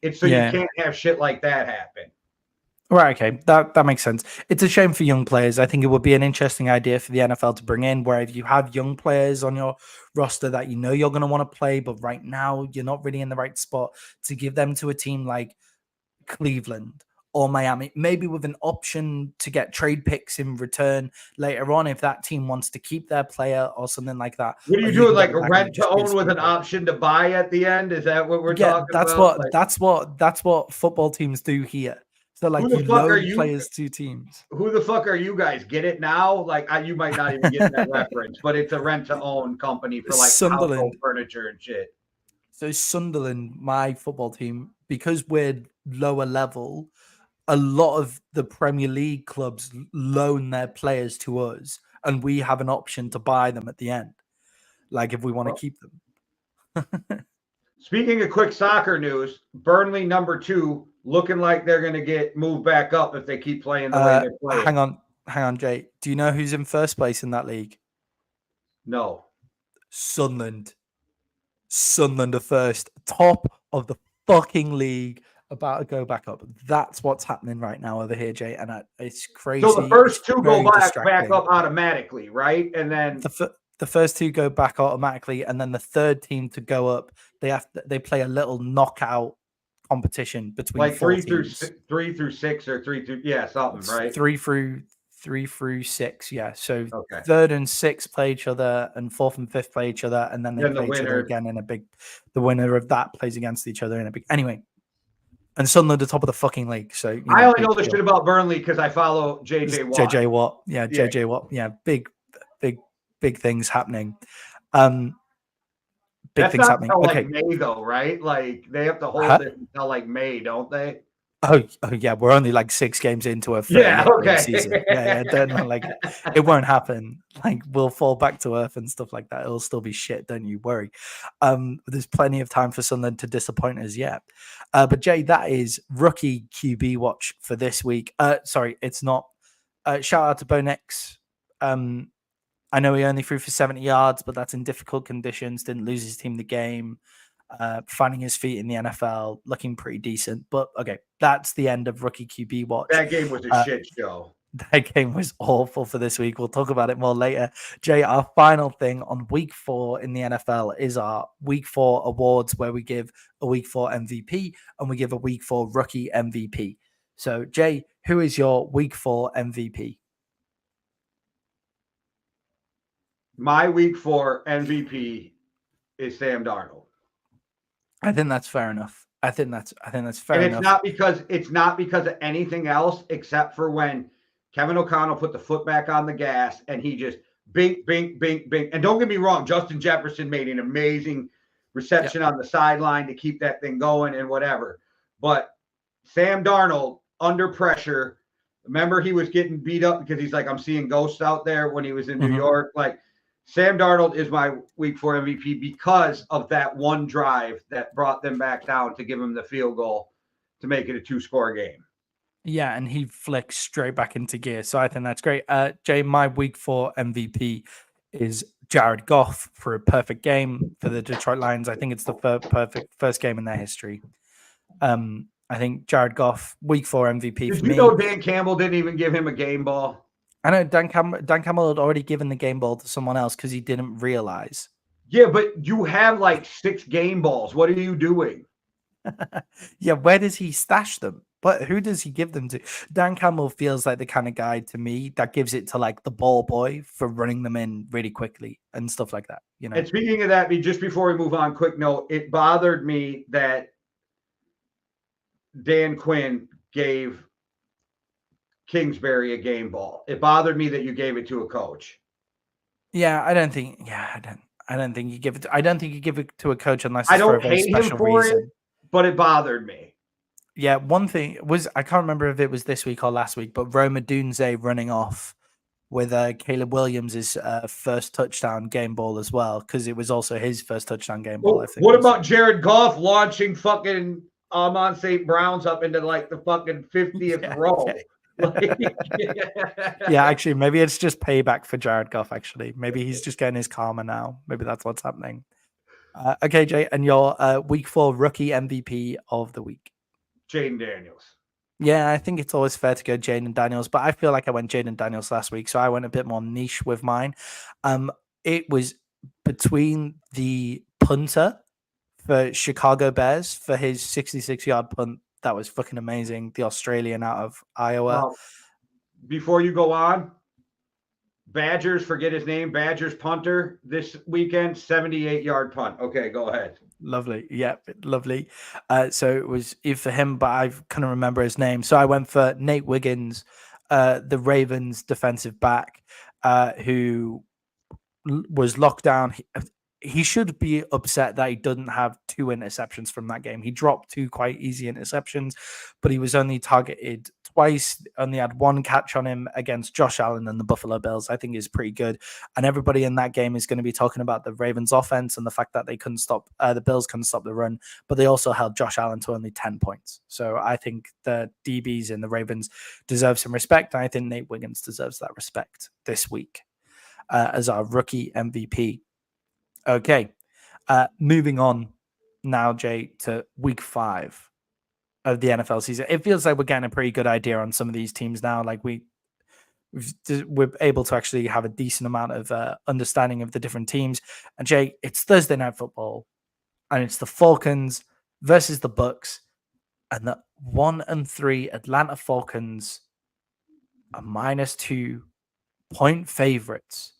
It's so you can't have shit like that happen. Right, okay. That makes sense. It's a shame for young players. I think it would be an interesting idea for the NFL to bring in, where if you have young players on your roster that you know you're going to want to play, but right now you're not really in the right spot, to give them to a team like Cleveland or Miami, maybe with an option to get trade picks in return later on if that team wants to keep their player or something like that. What are you doing, like a rent to own with an option to buy at the end? Is that what we're talking about? That's what football teams do here. So like you loan players to teams. Who the fuck are you guys? Get it now? Like you might not even get that reference, but it's a rent to own company for like household furniture and shit. So Sunderland, my football team, because we're lower level, a lot of the Premier League clubs loan their players to us, and we have an option to buy them at the end, like if we want to keep them. Speaking of quick soccer news, Burnley #2 looking like they're going to get moved back up if they keep playing the way they're playing. Hang on, Jay. Do you know who's in first place in that league? No. Sunderland. Sunderland are first, top of the fucking league, about to go back up. That's what's happening right now over here, Jay, and it's crazy. So the first two go back up automatically, right? And then the first two go back automatically, and then the third team to go up, they play a little knockout competition between like 3 through 6 or 3 through something, right? 3 through 6, yeah. So third and sixth play each other, and fourth and fifth play each other, and then they play each other again in a big. The winner of that plays against each other in a big. Anyway, and Sunderland at the top of the fucking league. So I only know the shit about Burnley because I follow JJ Watt. JJ Watt, JJ Watt, big things happening. Big things happening. Like May though, right? Like they have to hold it until like May, don't they? Oh yeah, we're only like 6 games into a season. Like it won't happen. Like we'll fall back to earth and stuff like that. It'll still be shit. Don't you worry. There's plenty of time for Sunderland to disappoint us yet. But Jay, that is rookie QB watch for this week. Sorry, it's not. Shout out to Bo Nix. I know he only threw for 70 yards, but that's in difficult conditions. Didn't lose his team the game. Finding his feet in the NFL, looking pretty decent. But okay, that's the end of rookie QB watch. That game was a shit show. That game was awful for this week. We'll talk about it more later. Jay, our final thing on week 4 in the NFL is our week 4 awards, where we give a week 4 MVP and we give a week 4 rookie MVP. So Jay, who is your week 4 MVP? My week 4 MVP is Sam Darnold. I think that's fair enough. I think that's fair enough. It's not because of anything else except for when Kevin O'Connell put the foot back on the gas and he just bink, bink, bink, bink. And don't get me wrong, Justin Jefferson made an amazing reception on the sideline to keep that thing going and whatever. But Sam Darnold under pressure, remember he was getting beat up because he's like, I'm seeing ghosts out there when he was in New York. Like, Sam Darnold is my week 4 MVP because of that one drive that brought them back down to give him the field goal to make it a 2-score game. Yeah, and he flicks straight back into gear. So I think that's great. Jay, my week 4 MVP is Jared Goff for a perfect game for the Detroit Lions. I think it's the perfect first game in their history. I think Jared Goff, week 4 MVP for me. Did you know Dan Campbell didn't even give him a game ball? I know Dan Campbell had already given the game ball to someone else because he didn't realize. Yeah, but you have like 6 game balls. What are you doing? Yeah, where does he stash them? But who does he give them to? Dan Campbell feels like the kind of guy to me that gives it to like the ball boy for running them in really quickly and stuff like that. You know. And speaking of that, just before we move on, quick note: it bothered me that Dan Quinn gave Kingsbury a game ball. It bothered me that you gave it to a coach. Yeah, I don't think you give it. I don't think you give it to a coach unless it's I don't for a very hate him special for reason. it, but it bothered me. Yeah, one thing was I can't remember if it was this week or last week, but Roma Dunze running off with Caleb Williams' first touchdown game ball as well, because it was also his first touchdown game ball. I think. What about Jared Goff launching fucking Amon St. Brown's up into like the fucking 50th row? Yeah, actually, maybe it's just payback for Jared Goff, actually. Maybe he's just getting his karma now. Maybe that's what's happening. Okay, Jay, and your week 4 rookie MVP of the week. Jayden Daniels. Yeah, I think it's always fair to go Jayden Daniels, but I feel like I went Jayden Daniels last week, so I went a bit more niche with mine. It was between the punter for Chicago Bears for his 66-yard punt. That was fucking amazing. The Australian out of Iowa. Before you go on, Badgers, forget his name, Badgers punter this weekend, 78-yard punt. Okay, go ahead. Lovely. Yeah, lovely. So it was for him, but I couldn't remember his name. So I went for Nate Wiggins, the Ravens defensive back, who was locked down. He should be upset that he doesn't have 2 interceptions from that game. He dropped 2 quite easy interceptions, but he was only targeted twice, only had 1 catch on him against Josh Allen and the Buffalo Bills. I think is pretty good. And everybody in that game is going to be talking about the Ravens offense and the fact that they couldn't stop, the Bills couldn't stop the run, but they also held Josh Allen to only 10 points. So I think the DBs in the Ravens deserve some respect. And I think Nate Wiggins deserves that respect this week as our rookie MVP. Okay, moving on now, Jay, to week 5 of the NFL season. It feels like we're getting a pretty good idea on some of these teams now. Like we're able to actually have a decent amount of understanding of the different teams. And Jay, it's Thursday Night Football, and it's the Falcons versus the Bucs, and the 1-3 Atlanta Falcons are -2 point favorites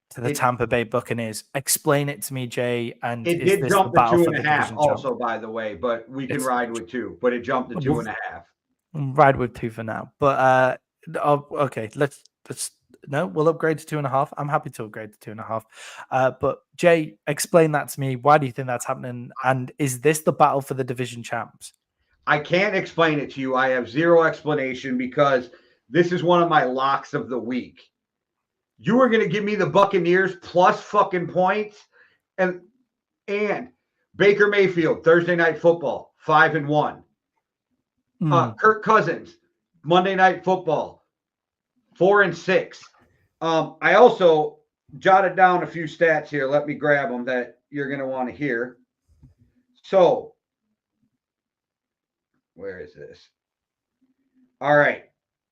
to the Tampa Bay Buccaneers. Explain it to me, Jay. And it did jump to 2.5 also, by the way, but we can ride with 2, but it jumped to 2.5. Ride with 2 for now. But okay, let's no, we'll upgrade to 2.5. I'm happy to upgrade to 2.5. But Jay, explain that to me. Why do you think that's happening? And is this the battle for the division champs? I can't explain it to you. I have zero explanation because this is one of my locks of the week. You were going to give me the Buccaneers plus fucking points, and Baker Mayfield, Thursday Night Football, 5-1. Kirk Cousins, Monday Night Football, 4-6. I also jotted down a few stats here. Let me grab them that you're going to want to hear. So, where is this? All right.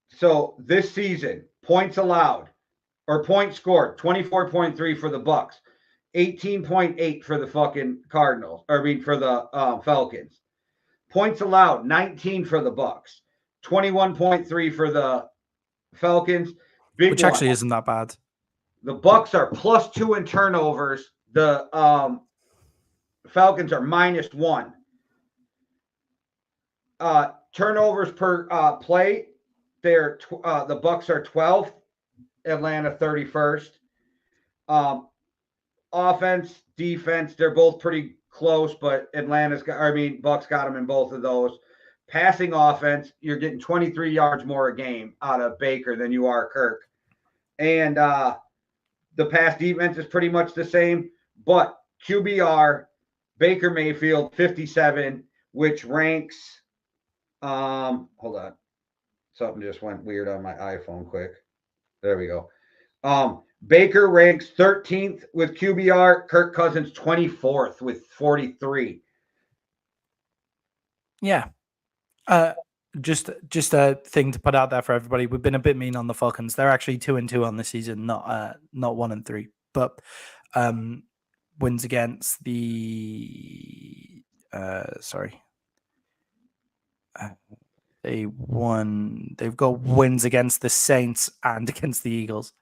So this season, points allowed or points scored, 24.3 for the Bucs, 18.8 for the fucking Cardinals, for the Falcons. Points allowed, 19 for the Bucs, 21.3 for the Falcons. Which actually isn't that bad. The Bucs are +2 in turnovers. The Falcons are -1. Turnovers per play, the Bucs are 12th, Atlanta 31st. Offense, defense, they're both pretty close, but Bucs got them in both of those. Passing offense, you're getting 23 yards more a game out of Baker than you are Kirk. And the pass defense is pretty much the same, but QBR, Baker Mayfield, 57, which ranks, hold on. Something just went weird on my iPhone quick. There we go. Baker ranks 13th with QBR. Kirk Cousins 24th with 43. Yeah. Just a thing to put out there for everybody. We've been a bit mean on the Falcons. They're actually 2-2 on the season, not 1-3. But wins against the they've got wins against the Saints and against the Eagles.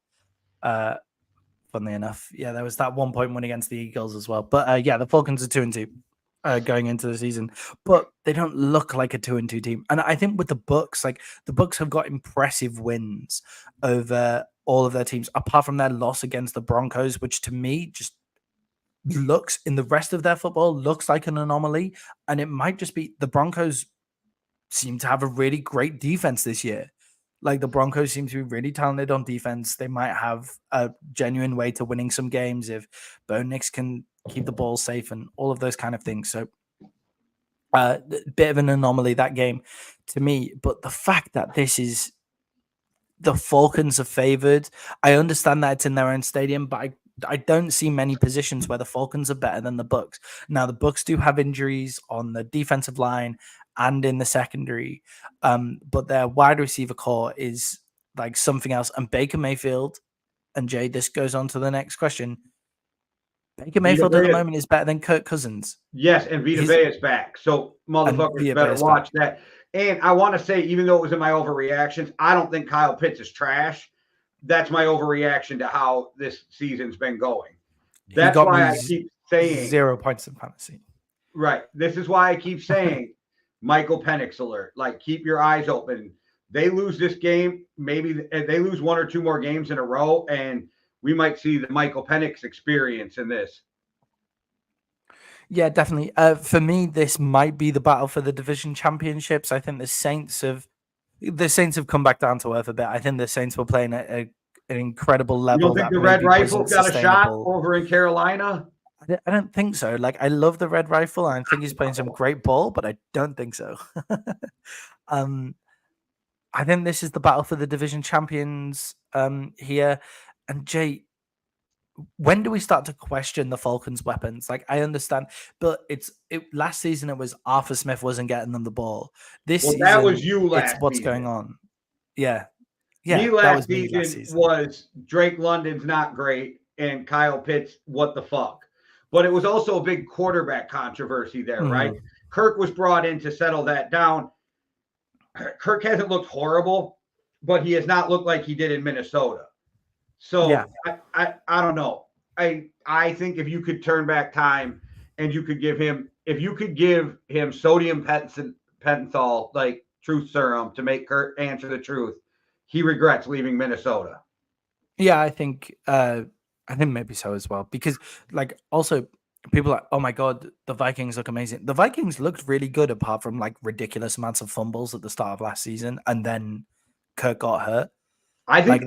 Funnily enough, yeah, there was that 1 point win against the Eagles as well. But yeah, the Falcons are 2-2 going into the season, but they don't look like a 2-2 team. And I think with the Bucs, like the Bucs have got impressive wins over all of their teams, apart from their loss against the Broncos, which to me just looks in the rest of their football looks like an anomaly. And it might just be the Broncos seem to have a really great defense this year. Like the Broncos seem to be really talented on defense. They might have a genuine way to winning some games if Bo Nix can keep the ball safe and all of those kind of things. So a bit of an anomaly that game to me. But the fact that this is the Falcons are favored. I understand that it's in their own stadium, but I don't see many positions where the Falcons are better than the Bucs. Now, the Bucs do have injuries on the defensive line and in the secondary, but their wide receiver core is like something else. And Baker Mayfield, and Jay, this goes on to the next question. Baker Mayfield at the moment is better than Kirk Cousins. Yes, and Vita Vea is back. So motherfuckers better watch that. And I want to say, even though it was in my overreactions, I don't think Kyle Pitts is trash. That's my overreaction to how this season's been going. That's why I keep saying 0 points in fantasy. Right. This is why I keep saying Michael Penix alert. Like, keep your eyes open. They lose this game, maybe they lose 1 or 2 more games in a row, and we might see the Michael Penix experience in this. Yeah, definitely. For me, this might be the battle for the division championships. I think the Saints have come back down to earth a bit. I think the Saints were playing at an incredible level. You don't think the Red Rifle got a shot over in Carolina? I don't think so. Like, I love the Red Rifle. And I think he's playing some great ball, but I don't think so. I think this is the battle for the division champions here. And Jay, when do we start to question the Falcons' weapons? Like, I understand, but last season it was Arthur Smith wasn't getting them the ball. This season, that was you last it's what's season. Going on. Yeah. Me last season was Drake London's not great and Kyle Pitts, what the fuck? But it was also a big quarterback controversy there, right? Kirk was brought in to settle that down. Kirk hasn't looked horrible, but he has not looked like he did in Minnesota. So yeah. I don't know. I think if you could turn back time and you could give him sodium pentothal, like truth serum, to make Kurt answer the truth, he regrets leaving Minnesota. Yeah, I think maybe so as well. Because like also people are like, oh my God, the Vikings look amazing. The Vikings looked really good apart from like ridiculous amounts of fumbles at the start of last season, and then Kirk got hurt. I think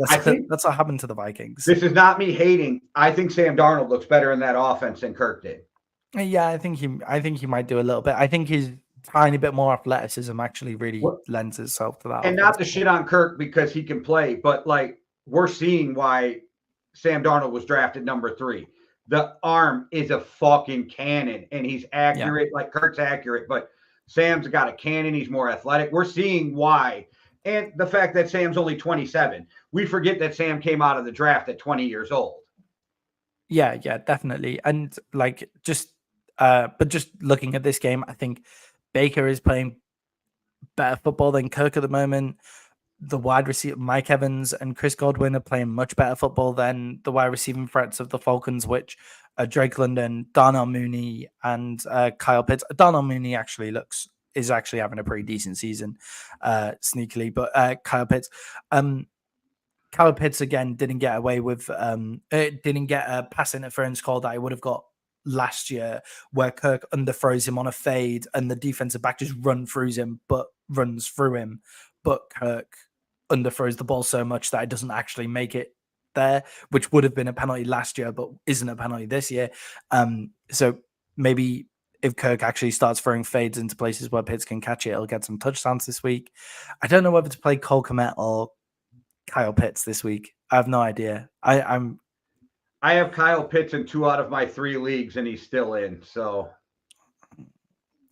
that's what happened to the Vikings. This is not me hating. I think Sam Darnold looks better in that offense than Kirk did. Yeah, I think he might do a little bit. I think his tiny bit more athleticism actually really lends itself to that. And not to shit on Kirk because he can play, but like we're seeing why Sam Darnold was drafted number 3. The arm is a fucking cannon, and he's accurate. Yeah. Like Kirk's accurate, but Sam's got a cannon. He's more athletic. We're seeing why. And the fact that Sam's only 27. We forget that Sam came out of the draft at 20 years old. Yeah, definitely. And like just looking at this game, I think Baker is playing better football than Kirk at the moment. The wide receiver Mike Evans and Chris Godwin are playing much better football than the wide receiving threats of the Falcons, which are Drake London, Darnell Mooney, and Kyle Pitts. Darnell Mooney is actually having a pretty decent season, sneakily. But Kyle Pitts again didn't get away with didn't get a pass interference call that he would have got last year, where Kirk underthrows him on a fade and the defensive back just runs through him, but Kirk underthrows the ball so much that it doesn't actually make it there, which would have been a penalty last year, but isn't a penalty this year. So maybe if Kirk actually starts throwing fades into places where Pitts can catch it, he'll get some touchdowns this week. I don't know whether to play Cole Kmet or Kyle Pitts this week. I have no idea. I have Kyle Pitts in 2 out of my 3 leagues, and he's still in. So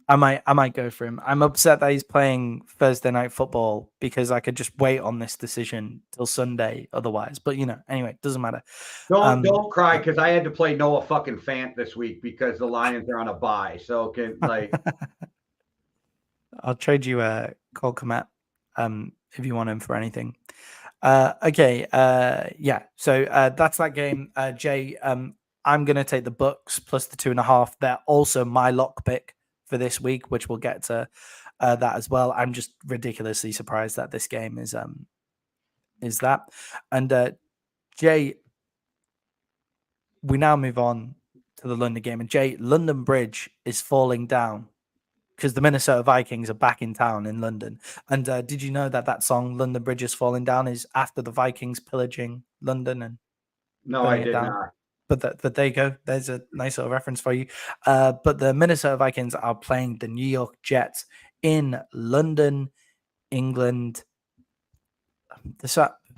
I might go for him. I'm upset that he's playing Thursday Night Football because I could just wait on this decision till Sunday otherwise. But anyway, it doesn't matter. Don't cry, because I had to play Noah fucking Fant this week because the Lions are on a bye. So I'll trade you Cole Kmet if you want him for anything. Okay. So that's that game. Jay, I'm gonna take the Bucs plus the 2.5. They're also my lock pick for this week, which we'll get to that as well. I'm just ridiculously surprised that this game is that. And Jay, we now move on to the London game. And Jay, London Bridge is falling down because the Minnesota Vikings are back in town in London. And did you know that song "London Bridge is Falling Down" is after the Vikings pillaging London? And no, I did not. But there you go. There's a nice little reference for you. But the Minnesota Vikings are playing the New York Jets in London, England.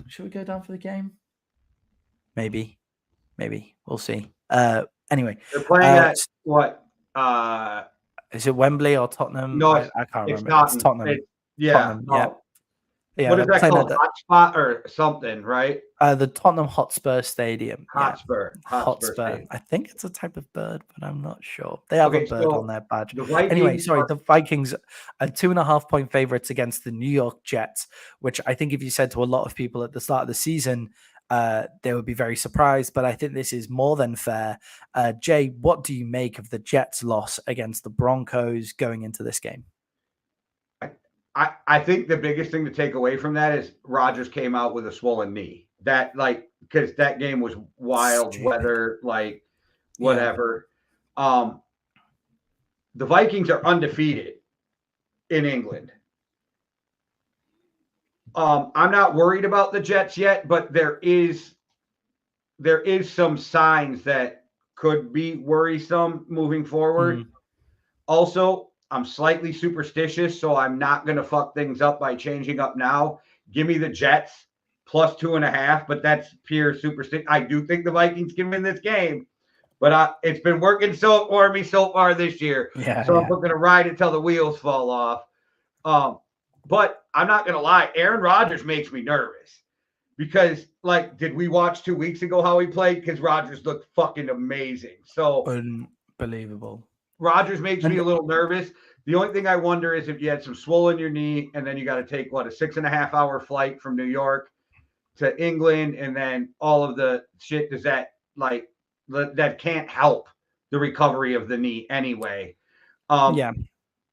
Should we go down for the game? Maybe. We'll see. Anyway, They're playing at what? Is it Wembley or Tottenham? No, I can't remember. Not. It's Tottenham. Tottenham, yeah. Yeah. What is that called? Hotspot or something, right? The Tottenham Hotspur Stadium. Hotspur. I think it's a type of bird, but I'm not sure. They have a bird on their badge. Anyway, the Vikings are 2.5-point favorites against the New York Jets, which I think if you said to a lot of people at the start of the season, they would be very surprised, but I think this is more than fair. Jay, what do you make of the Jets' loss against the Broncos going into this game? I think the biggest thing to take away from that is Rodgers came out with a swollen knee. That because that game was wild weather, whatever. Yeah. The Vikings are undefeated in England. I'm not worried about the Jets yet, but there is some signs that could be worrisome moving forward. Mm-hmm. Also, I'm slightly superstitious, so I'm not going to fuck things up by changing up now. Give me the Jets plus 2.5, but that's pure superstition. I do think the Vikings can win this game, but it's been working for me so far this year. So I'm going to ride it till the wheels fall off. But I'm not going to lie. Aaron Rodgers makes me nervous because, did we watch 2 weeks ago how he played? Because Rodgers looked fucking amazing. So unbelievable. Rodgers makes me a little nervous. The only thing I wonder is if you had some swollen your knee and then you got to take, a 6.5-hour flight from New York to England, and then all of the shit, does that, that can't help the recovery of the knee anyway. I'm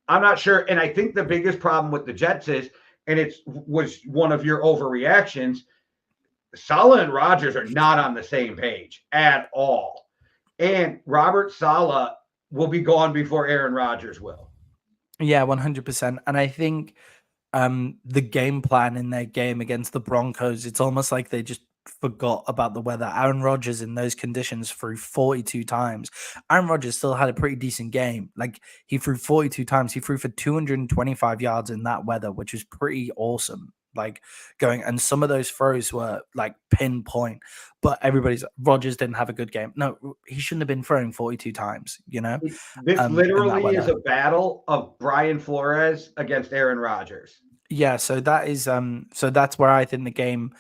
not sure. And I think the biggest problem with the Jets is, and was one of your overreactions, Saleh and Rodgers are not on the same page at all. And Robert Saleh will be gone before Aaron Rodgers will. Yeah, 100%. And I think the game plan in their game against the Broncos, it's almost like they just forgot about the weather. Aaron Rodgers in those conditions threw 42 times. Aaron Rodgers still had a pretty decent game. He threw 42 times. He threw for 225 yards in that weather, which was pretty awesome. And some of those throws were pinpoint, but Rodgers didn't have a good game. No, he shouldn't have been throwing 42 times, This literally is a battle of Brian Flores against Aaron Rodgers. Yeah, so that is so that's where I think the game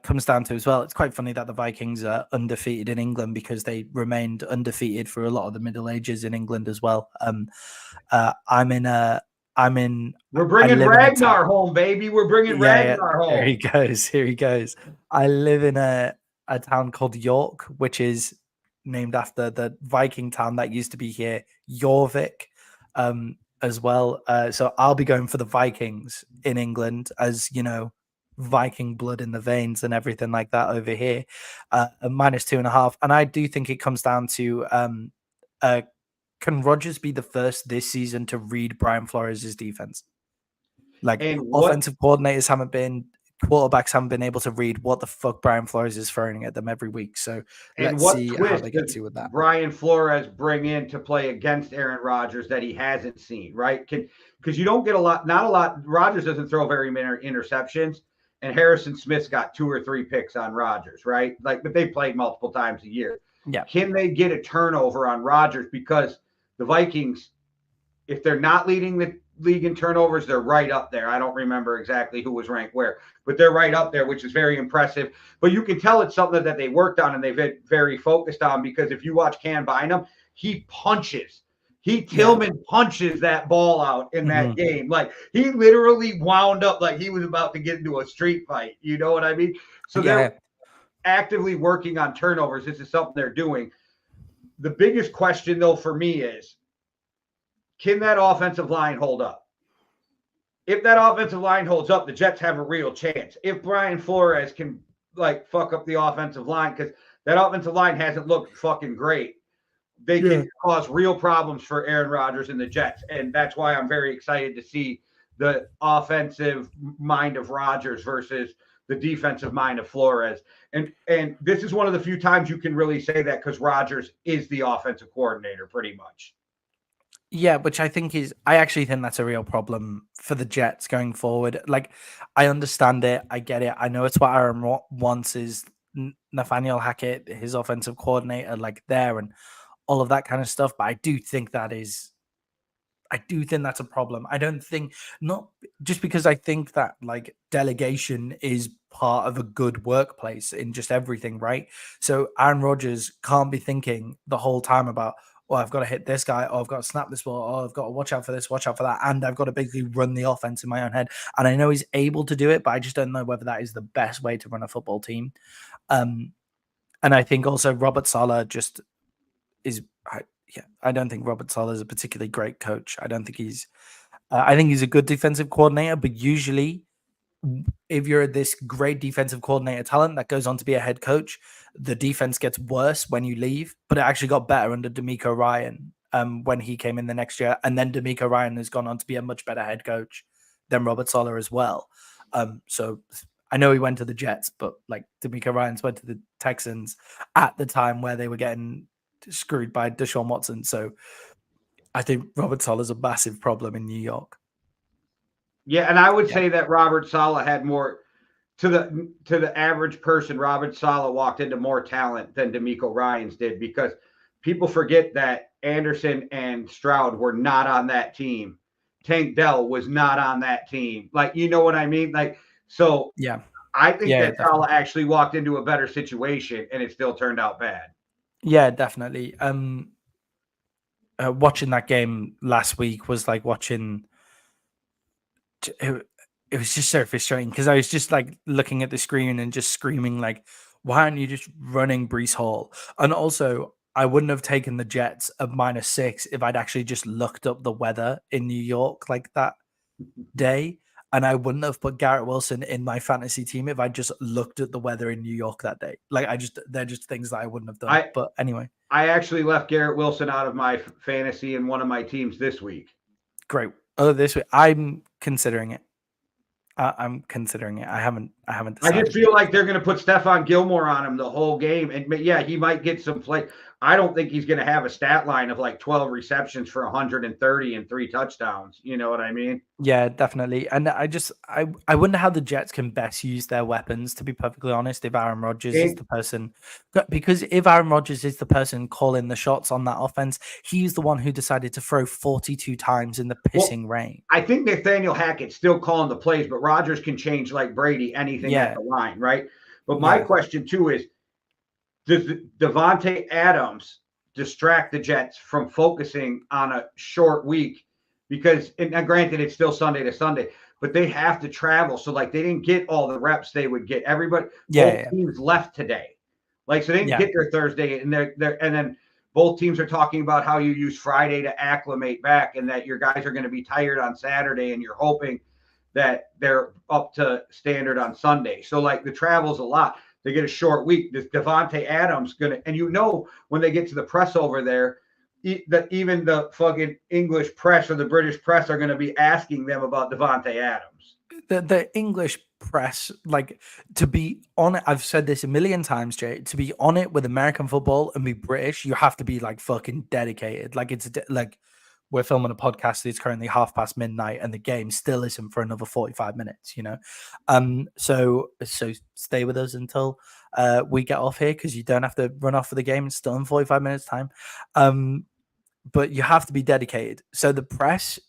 comes down to as well. It's quite funny that the Vikings are undefeated in England because they remained undefeated for a lot of the Middle Ages in England as well. We're bringing Ragnar home, baby. We're bringing Ragnar home. Here he goes. I live in a town called York, which is named after the Viking town that used to be here, Jorvik, as well. So I'll be going for the Vikings in England, as Viking blood in the veins and everything like that over here. Minus 2.5. And I do think it comes down to can Rodgers be the first this season to read Brian Flores' defense? Offensive coordinators haven't been, quarterbacks haven't been able to read what the fuck Brian Flores is throwing at them every week. So let's see how they get to with that. Brian Flores bring in to play against Aaron Rodgers that he hasn't seen, right? Because you don't get not a lot. Rodgers doesn't throw very many interceptions, and Harrison Smith's got 2 or 3 picks on Rodgers, right? But they played multiple times a year. Yeah. Can they get a turnover on Rodgers? Because the Vikings, if they're not leading the league in turnovers, they're right up there. I don't remember exactly who was ranked where, but they're right up there, which is very impressive. But you can tell it's something that they worked on and they've been very focused on, because if you watch Cam Bynum, he punches. Tillman punches that ball out in that game. He literally wound up like he was about to get into a street fight. You know what I mean? So they're actively working on turnovers. This is something they're doing. The biggest question, though, for me is, can that offensive line hold up? If that offensive line holds up, the Jets have a real chance. If Brian Flores can, fuck up the offensive line, because that offensive line hasn't looked fucking great, they can cause real problems for Aaron Rodgers and the Jets. And that's why I'm very excited to see the offensive mind of Rodgers versus the defensive mind of Flores. And this is one of the few times you can really say that, because Rodgers is the offensive coordinator pretty much. Yeah, which I actually think that's a real problem for the Jets going forward. Like, I understand it. I get it. I know it's what Aaron wants is Nathaniel Hackett, his offensive coordinator, like there and all of that kind of stuff. But I do think that's a problem. I don't think, not just because I think that like delegation is part of a good workplace in just everything, right? So Aaron Rodgers can't be thinking the whole time about, oh, I've got to hit this guy, oh, I've got to snap this ball, oh, I've got to watch out for this, watch out for that, and I've got to basically run the offense in my own head. And I know he's able to do it, but I just don't know whether that is the best way to run a football team. And I think also Robert Saleh just is. I don't think Robert Saleh is a particularly great coach. I don't think he's. I think he's a good defensive coordinator, but usually, if you're this great defensive coordinator talent that goes on to be a head coach, the defense gets worse when you leave. But it actually got better under D'Amico Ryan when he came in the next year, and then D'Amico Ryan has gone on to be a much better head coach than Robert Saleh as well. So I know he went to the Jets, but like D'Amico Ryans went to the Texans at the time where they were getting screwed by Deshaun Watson. So I think Robert Saleh is a massive problem in New York. Yeah, and I would say that Robert Saleh had more to the average person. Robert Saleh walked into more talent than D'Amico Ryans did, because people forget that Anderson and Stroud were not on that team. Tank Dell was not on that team. Like, you know what I mean? Like, so yeah, I think that definitely. Saleh actually walked into a better situation, and it still turned out bad. Yeah, definitely. Watching that game last week was like watching. It was just so frustrating because I was just like looking at the screen and just screaming like, "Why aren't you just running Brees Hall?" And also, I wouldn't have taken the Jets of -6 if I'd actually just looked up the weather in New York like that day. And I wouldn't have put Garrett Wilson in my fantasy team if I just looked at the weather in New York that day. Like, they're just things that I wouldn't have done. But anyway, I actually left Garrett Wilson out of my fantasy in one of my teams this week. great. Oh, this week I'm considering it. I'm considering it. I haven't decided. I just feel like they're going to put Stephon Gilmore on him the whole game. And yeah, he might get some play. I don't think he's going to have a stat line of like 12 receptions for 130 and 3 touchdowns. You know what I mean? Yeah, definitely. And I wonder how the Jets can best use their weapons, to be perfectly honest, if Aaron Rodgers is the person. Because if Aaron Rodgers is the person calling the shots on that offense, he's the one who decided to throw 42 times in the pissing rain. I think Nathaniel Hackett's still calling the plays, but Rodgers can change like Brady anything at the line, right? But my question too is, does Davante Adams distract the Jets from focusing on a short week? Because, and granted, it's still Sunday to Sunday, but they have to travel. So, like, they didn't get all the reps they would get. Everybody, both teams left today. Like, so they didn't get their Thursday, and and then both teams are talking about how you use Friday to acclimate back, and that your guys are going to be tired on Saturday, and you're hoping that they're up to standard on Sunday. So, like, the travel's a lot. They get a short week. This Davante Adams going to, and you know, when they get to the press over there, that even the fucking English press or the British press are going to be asking them about Davante Adams. The English press, like, to be on it, I've said this a million times, Jay, to be on it with American football and be British, you have to be like fucking dedicated. Like, it's like, we're filming a podcast that's currently midnight and the game still isn't for another 45 minutes, you know? So stay with us until we get off here, because you don't have to run off for the game. It's still in 45 minutes time. But you have to be dedicated. So the press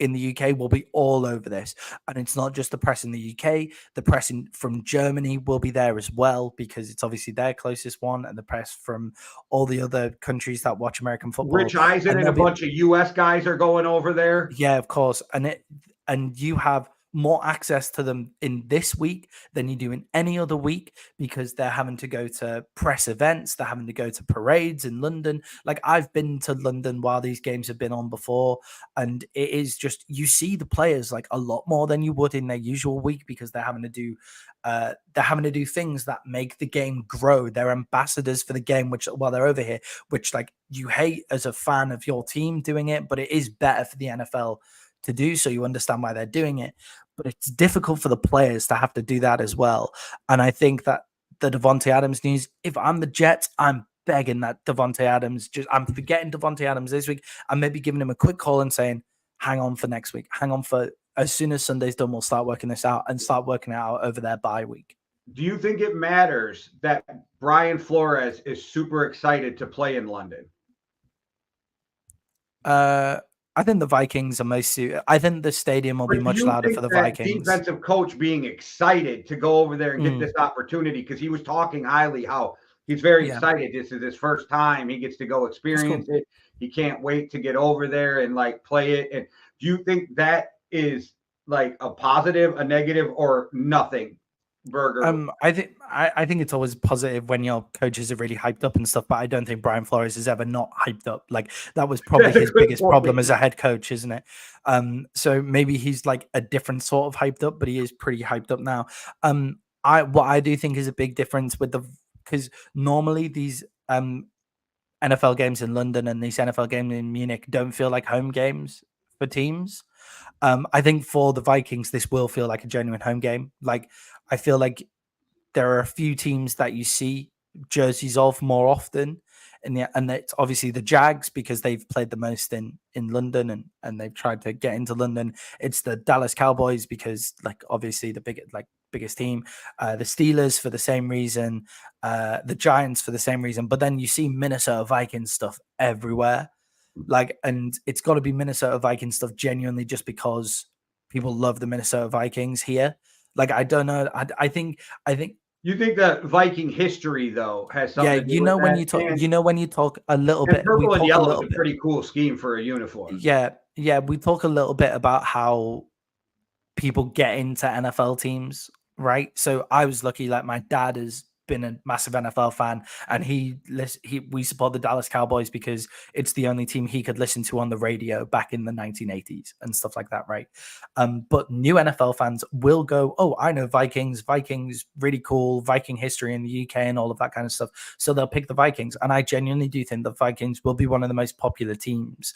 in the UK will be all over this. And it's not just the press in the UK, the press from Germany will be there as well, because it's obviously their closest one, and the press from all the other countries that watch American football. Rich Eisen and a bunch of US guys are going over there. Yeah, of course. And you have more access to them in this week than you do in any other week, because they're having to go to press events, they're having to go to parades in London. Like, I've been to London while these games have been on before, and it is just, you see the players like a lot more than you would in their usual week, because they're having to do things that make the game grow. They're ambassadors for the game, which, while they're over here, which, like, you hate as a fan of your team doing it, but it is better for the NFL to do, so you understand why they're doing it. But it's difficult for the players to have to do that as well. And I think that the Davante Adams news, if I'm the Jets, I'm begging that Devontae Adams, I'm forgetting Devontae Adams this week. I'm maybe giving him a quick call and saying, hang on for next week. Hang on for as soon as Sunday's done, we'll start working this out and start working it out over their bye week. Do you think it matters that Brian Flores is super excited to play in London? I think the Vikings are most suited. I think the stadium will be much louder for the Vikings. Defensive coach being excited to go over there and get this opportunity, because he was talking highly how he's very excited. This is his first time. He gets to go experience it. He can't wait to get over there and like play it. And do you think that is like a positive, a negative, or nothing? Burger. I think it's always positive when your coaches are really hyped up and stuff, but I don't think Brian Flores has ever not hyped up. Like that was probably his biggest problem as a head coach, isn't it? So maybe he's like a different sort of hyped up, but he is pretty hyped up now. What I do think is a big difference because normally these NFL games in London and these NFL games in Munich don't feel like home games for teams. I think for the Vikings, this will feel like a genuine home game. Like, I feel like there are a few teams that you see jerseys of more often. And it's obviously the Jags because they've played the most in London and they've tried to get into London. It's the Dallas Cowboys because, like, obviously the biggest team. The Steelers for the same reason. The Giants for the same reason. But then you see Minnesota Vikings stuff everywhere. Like, and it's got to be Minnesota Vikings stuff genuinely just because people love the Minnesota Vikings here. Like, I don't know. I think you think that Viking history though has something. Yeah, to do with when that? you talk, when you talk a little bit. Purple and yellow is a pretty cool scheme for a uniform. Yeah, we talk a little bit about how people get into NFL teams, right? So I was lucky. Like, my dad has been a massive NFL fan, and we support the Dallas Cowboys because it's the only team he could listen to on the radio back in the 1980s and stuff like that, right? But new NFL fans will go, oh, I know Vikings, really cool, Viking history in the UK and all of that kind of stuff. So they'll pick the Vikings, and I genuinely do think the Vikings will be one of the most popular teams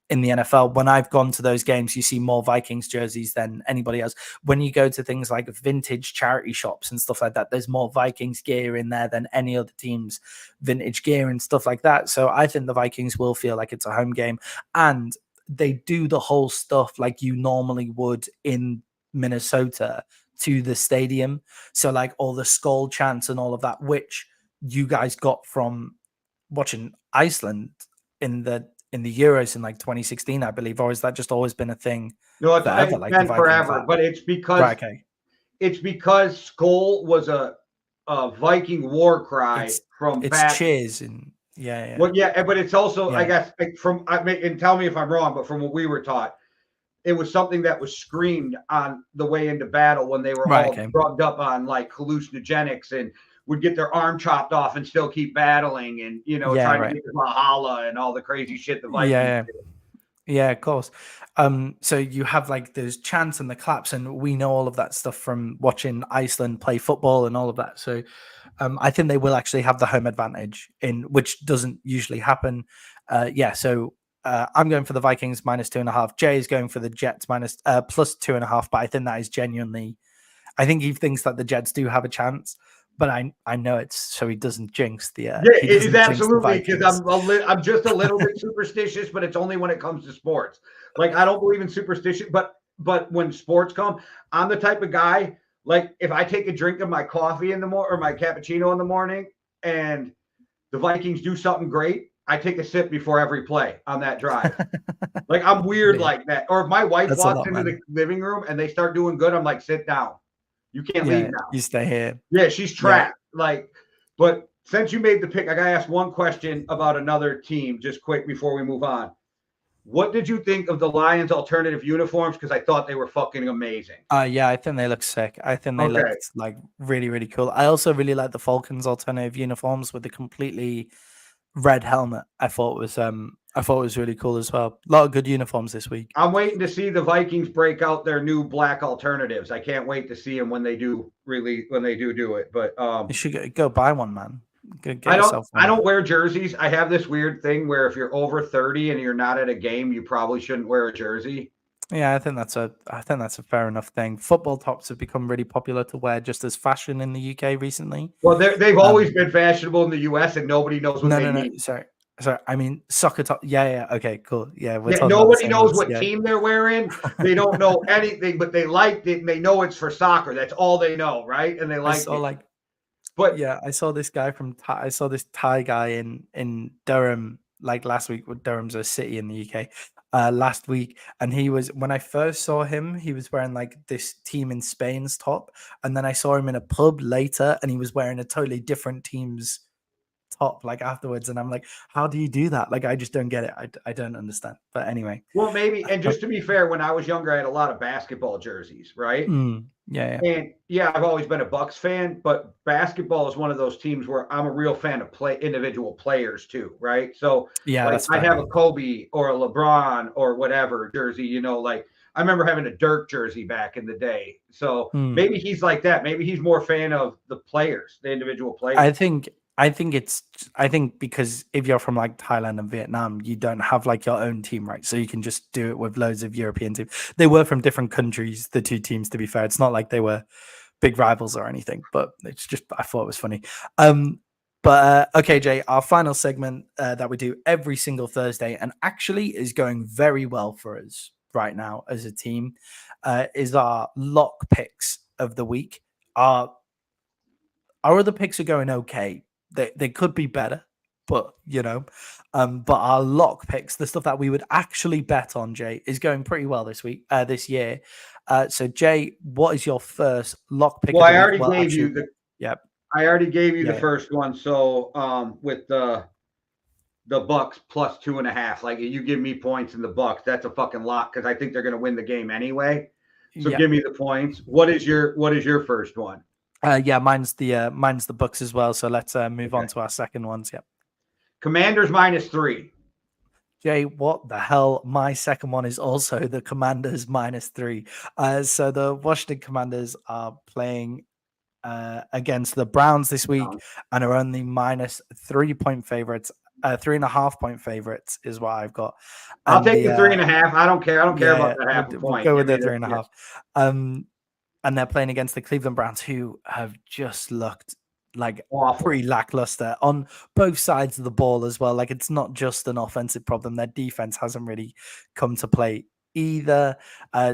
in the NFL. When I've gone to those games, you see more Vikings jerseys than anybody else. When you go to things like vintage charity shops and stuff like that, there's more Vikings gear in there than any other team's vintage gear and stuff like that. So I think the Vikings will feel like it's a home game, and they do the whole stuff like you normally would in Minnesota to the stadium. So like all the skull chants and all of that, which you guys got from watching Iceland in the Euros in like 2016, I believe, or has that just always been a thing? No, it's been forever, but it's because it's because skull was a Viking war cry from back. Cheers and yeah. Well, yeah, but it's also I guess and tell me if I'm wrong, but from what we were taught, it was something that was screamed on the way into battle when they were all drugged up on like hallucinogenics and would get their arm chopped off and still keep battling and, trying to get to Valhalla and all the crazy shit the Vikings did. Yeah, of course. So you have like those chants and the claps, and we know all of that stuff from watching Iceland play football and all of that. So I think they will actually have the home advantage, which doesn't usually happen. So I'm going for the Vikings -2.5. Jay is going for the Jets +2.5, but I think that is genuinely, I think he thinks that the Jets do have a chance. But I know it's so he doesn't jinx the. It is absolutely, because I'm just a little bit superstitious, but it's only when it comes to sports. Like, I don't believe in superstition, but when sports come, I'm the type of guy, like, if I take a drink of my coffee in the morning or my cappuccino in the morning, and the Vikings do something great, I take a sip before every play on that drive. Like, I'm weird like that. Or if my wife walks into the living room and they start doing good, I'm like, sit down. You can't leave now. You stay here. Yeah, she's trapped. Yeah. But since you made the pick, I got to ask one question about another team just quick before we move on. What did you think of the Lions' alternative uniforms? Because I thought they were fucking amazing. Yeah, I think they look sick. I think they looked like really, really cool. I also really like the Falcons' alternative uniforms with the completely red helmet. I thought it was really cool as well. A lot of good uniforms this week. I'm waiting to see the Vikings break out their new black alternatives. I can't wait to see them when they do it. But you should go buy one, man. I don't wear jerseys. I have this weird thing where if you're over 30 and you're not at a game, you probably shouldn't wear a jersey. Yeah, I think that's a fair enough thing. Football tops have become really popular to wear just as fashion in the UK recently. Well, they've always Um, been fashionable in the US and nobody knows what they no, mean. sorry. I mean soccer top. Yeah. Okay, cool. Yeah, we're Yeah, talking about the nobody same knows ones. what Yeah, team they're wearing. They don't know anything, but they like it and they know it's for soccer. That's all they know, right? And they I like saw it. like But yeah, I saw this guy I saw this Thai guy in Durham like last week. Durham's a city in the UK. Last week, and he was when I first saw him, he was wearing like this team in Spain's top, and then I saw him in a pub later, and he was wearing a totally different team's top like afterwards, and I'm like, how do you do that? Like, I just don't get it. I don't understand. But anyway, well, maybe, and just to be fair, when I was younger, I had a lot of basketball jerseys, right? yeah, And yeah, I've always been a Bucs fan, but basketball is one of those teams where I'm a real fan of individual players too, right? So yeah, like that's I'd fair. have a Kobe or a LeBron or whatever jersey, like I remember having a Dirk jersey back in the day. So Hmm. maybe he's like that. Maybe he's more fan of the players, the individual players. I think because if you're from like Thailand and Vietnam, you don't have like your own team, right? So you can just do it with loads of European teams. They were from different countries, the two teams, to be fair. It's not like they were big rivals or anything, but it's just I thought it was funny. But okay, Jay, our final segment that we do every single Thursday and actually is going very well for us right now as a team is our lock picks of the week. Our other picks are going okay. They could be better, but but our lock picks, the stuff that we would actually bet on, Jay, is going pretty well this year. So Jay, what is your first lock pick Well, of the I week? already Well, gave actually, you the yeah, I already gave you the yeah, first one. So with the Bucs plus 2.5. Like you give me points in the Bucs, that's a fucking lot because I think they're going to win the game anyway. So yeah, give me the points. What is your first one? yeah. Mine's the Bucs as well. So let's move Okay. on to our second ones. Yeah. Commanders -3. Jay, what the hell? My second one is also the Commanders -3. So the Washington Commanders are playing against the Browns this week and are only -3 point favorites. 3.5 point favorites is what I've got. I'll And take the the 3.5. I don't care. I don't care about yeah, that half a we'll point. go Give with me the three the and a yeah. half. And they're playing against the Cleveland Browns, who have just looked like Awful. pretty lackluster on both sides of the ball as well. Like, it's not just an offensive problem; their defense hasn't really come to play either.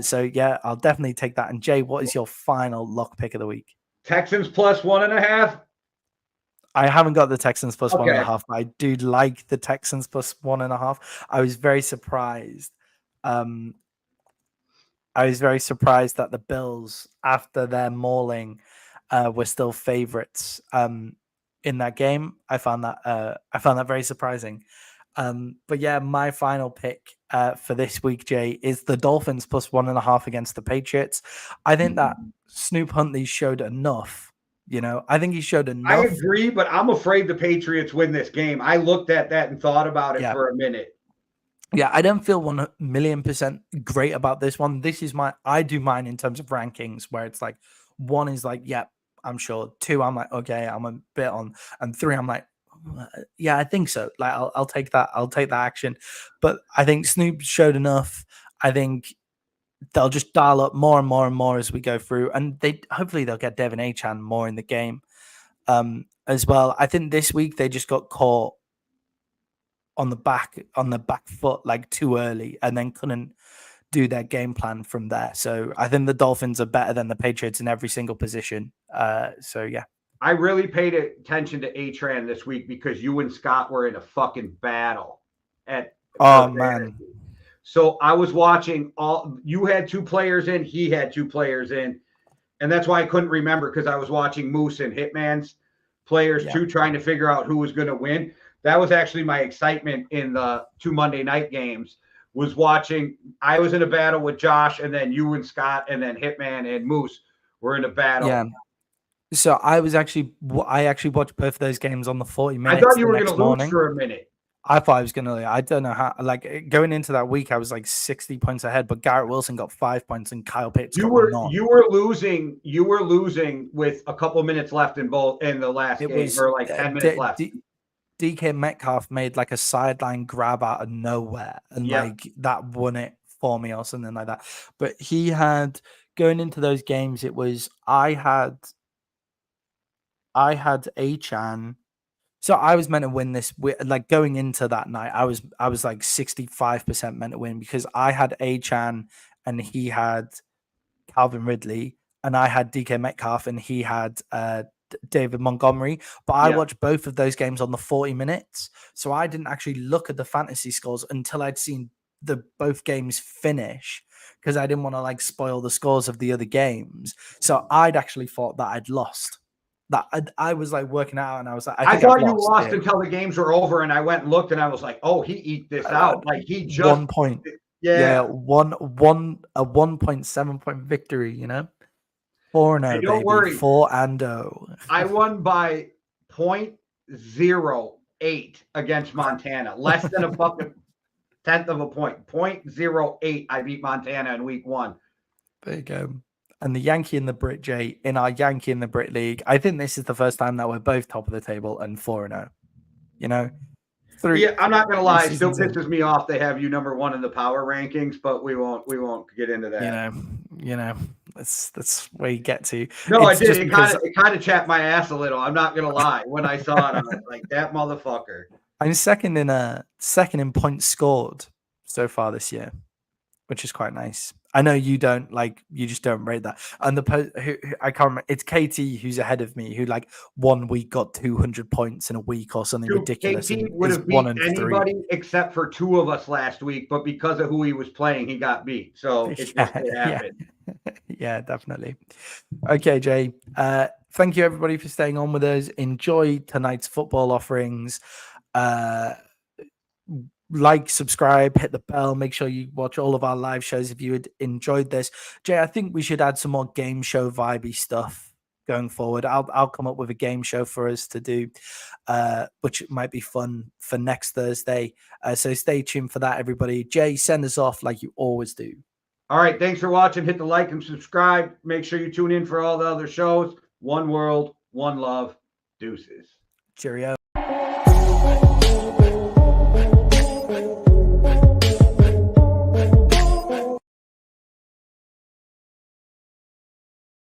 So yeah, I'll definitely take that. And Jay, what is your final lock pick of the week? Texans plus 1.5. I haven't got the Texans plus Okay. 1.5, but I do like the Texans plus 1.5. I was very surprised. I was very surprised that the Bills, after their mauling, were still favorites in that game. I found that very surprising. But yeah, my final pick for this week, Jay, is the Dolphins plus 1.5 against the Patriots. I think that Snoop Huntley showed enough. I think he showed I enough. agree, but I'm afraid the Patriots win this game. I looked at that and thought about it Yeah. for a minute. Yeah, I don't feel 1,000,000% great about this one. I do mine in terms of rankings where it's like 1 is like, yeah, I'm sure. 2, I'm like, okay, I'm a bit on. And 3, I'm like, yeah, I think so. Like, I'll take that. I'll take that action. But I think Snoop showed enough. I think they'll just dial up more and more and more as we go through. And hopefully they'll get Devin Achane more in the game as well. I think this week they just got caught on the back foot like too early and then couldn't do their game plan from there. So I think the Dolphins are better than the Patriots in every single position. So yeah. I really paid attention to Atran this week because you and Scott were in a fucking battle Man. So I was watching you had 2 players in, he had 2 players in. And that's why I couldn't remember because I was watching Moose and Hitman's players too, trying to figure out who was going to win. That was actually my excitement in the 2 Monday night games was watching. I was in a battle with Josh and then you and Scott and then Hitman and Moose were in a battle. Yeah. So I actually watched both of those games on the 40 minutes. I thought you were going to lose for a minute. I thought I was going to. I don't know how. Like going into that week, I was like 60 points ahead, but Garrett Wilson got 5 points and Kyle Pitts got none. You were losing with a couple minutes left in the last game, or like 10 minutes left. DK Metcalf made like a sideline grab out of nowhere, and like that won it for me or something like that. But he had, going into those games, it was I had Achan. So I was meant to win this. Like going into that night, I was like 65% meant to win because I had Achan and he had Calvin Ridley, and I had DK Metcalf and he had David Montgomery. But I watched both of those games on the 40 minutes, so I didn't actually look at the fantasy scores until I'd seen both games finish because I didn't want to like spoil the scores of the other games. So I'd actually thought that I'd lost. That I was like working out, and I was like, I thought you lost until the games were over, and I went and looked, and I was like, oh, he eat this out. Like he just 1 point. Yeah, 1.7 point victory, 4-0, don't baby. worry. 4-0. I won by 0.08 against Montana. Less than a fucking tenth of a point. 0.08. I beat Montana in week 1. There you go. And the Yankee and the Brit, Jay, in our Yankee and the Brit League, I think this is the first time that we're both top of the table and 4-0. I'm not gonna lie, it still pisses me off they have you number 1 in the power rankings, but we won't get into that. That's where you get to. No, I did. It kind of chapped my ass a little. I'm not gonna lie. When I saw it, I was like, that motherfucker. I'm second in points scored so far this year, which is quite nice. I know you don't you just don't rate that. And who I can't remember, it's KT who's ahead of me, who 1 week got 200 points in a week or something ridiculous. KT would have beat anybody except for 2 of us last week, but because of who he was playing, he got beat. So it just happened. Yeah, definitely. Okay, Jay. Thank you everybody for staying on with us. Enjoy tonight's football offerings. Like, subscribe, hit the bell, make sure you watch all of our live shows if you had enjoyed this. Jay, I think we should add some more game show vibey stuff going forward. I'll come up with a game show for us to do, which might be fun for next Thursday. So stay tuned for that, everybody. Jay, send us off like you always do. All right, thanks for watching. Hit the like and subscribe. Make sure you tune in for all the other shows. One world, one love. Deuces. Cheerio.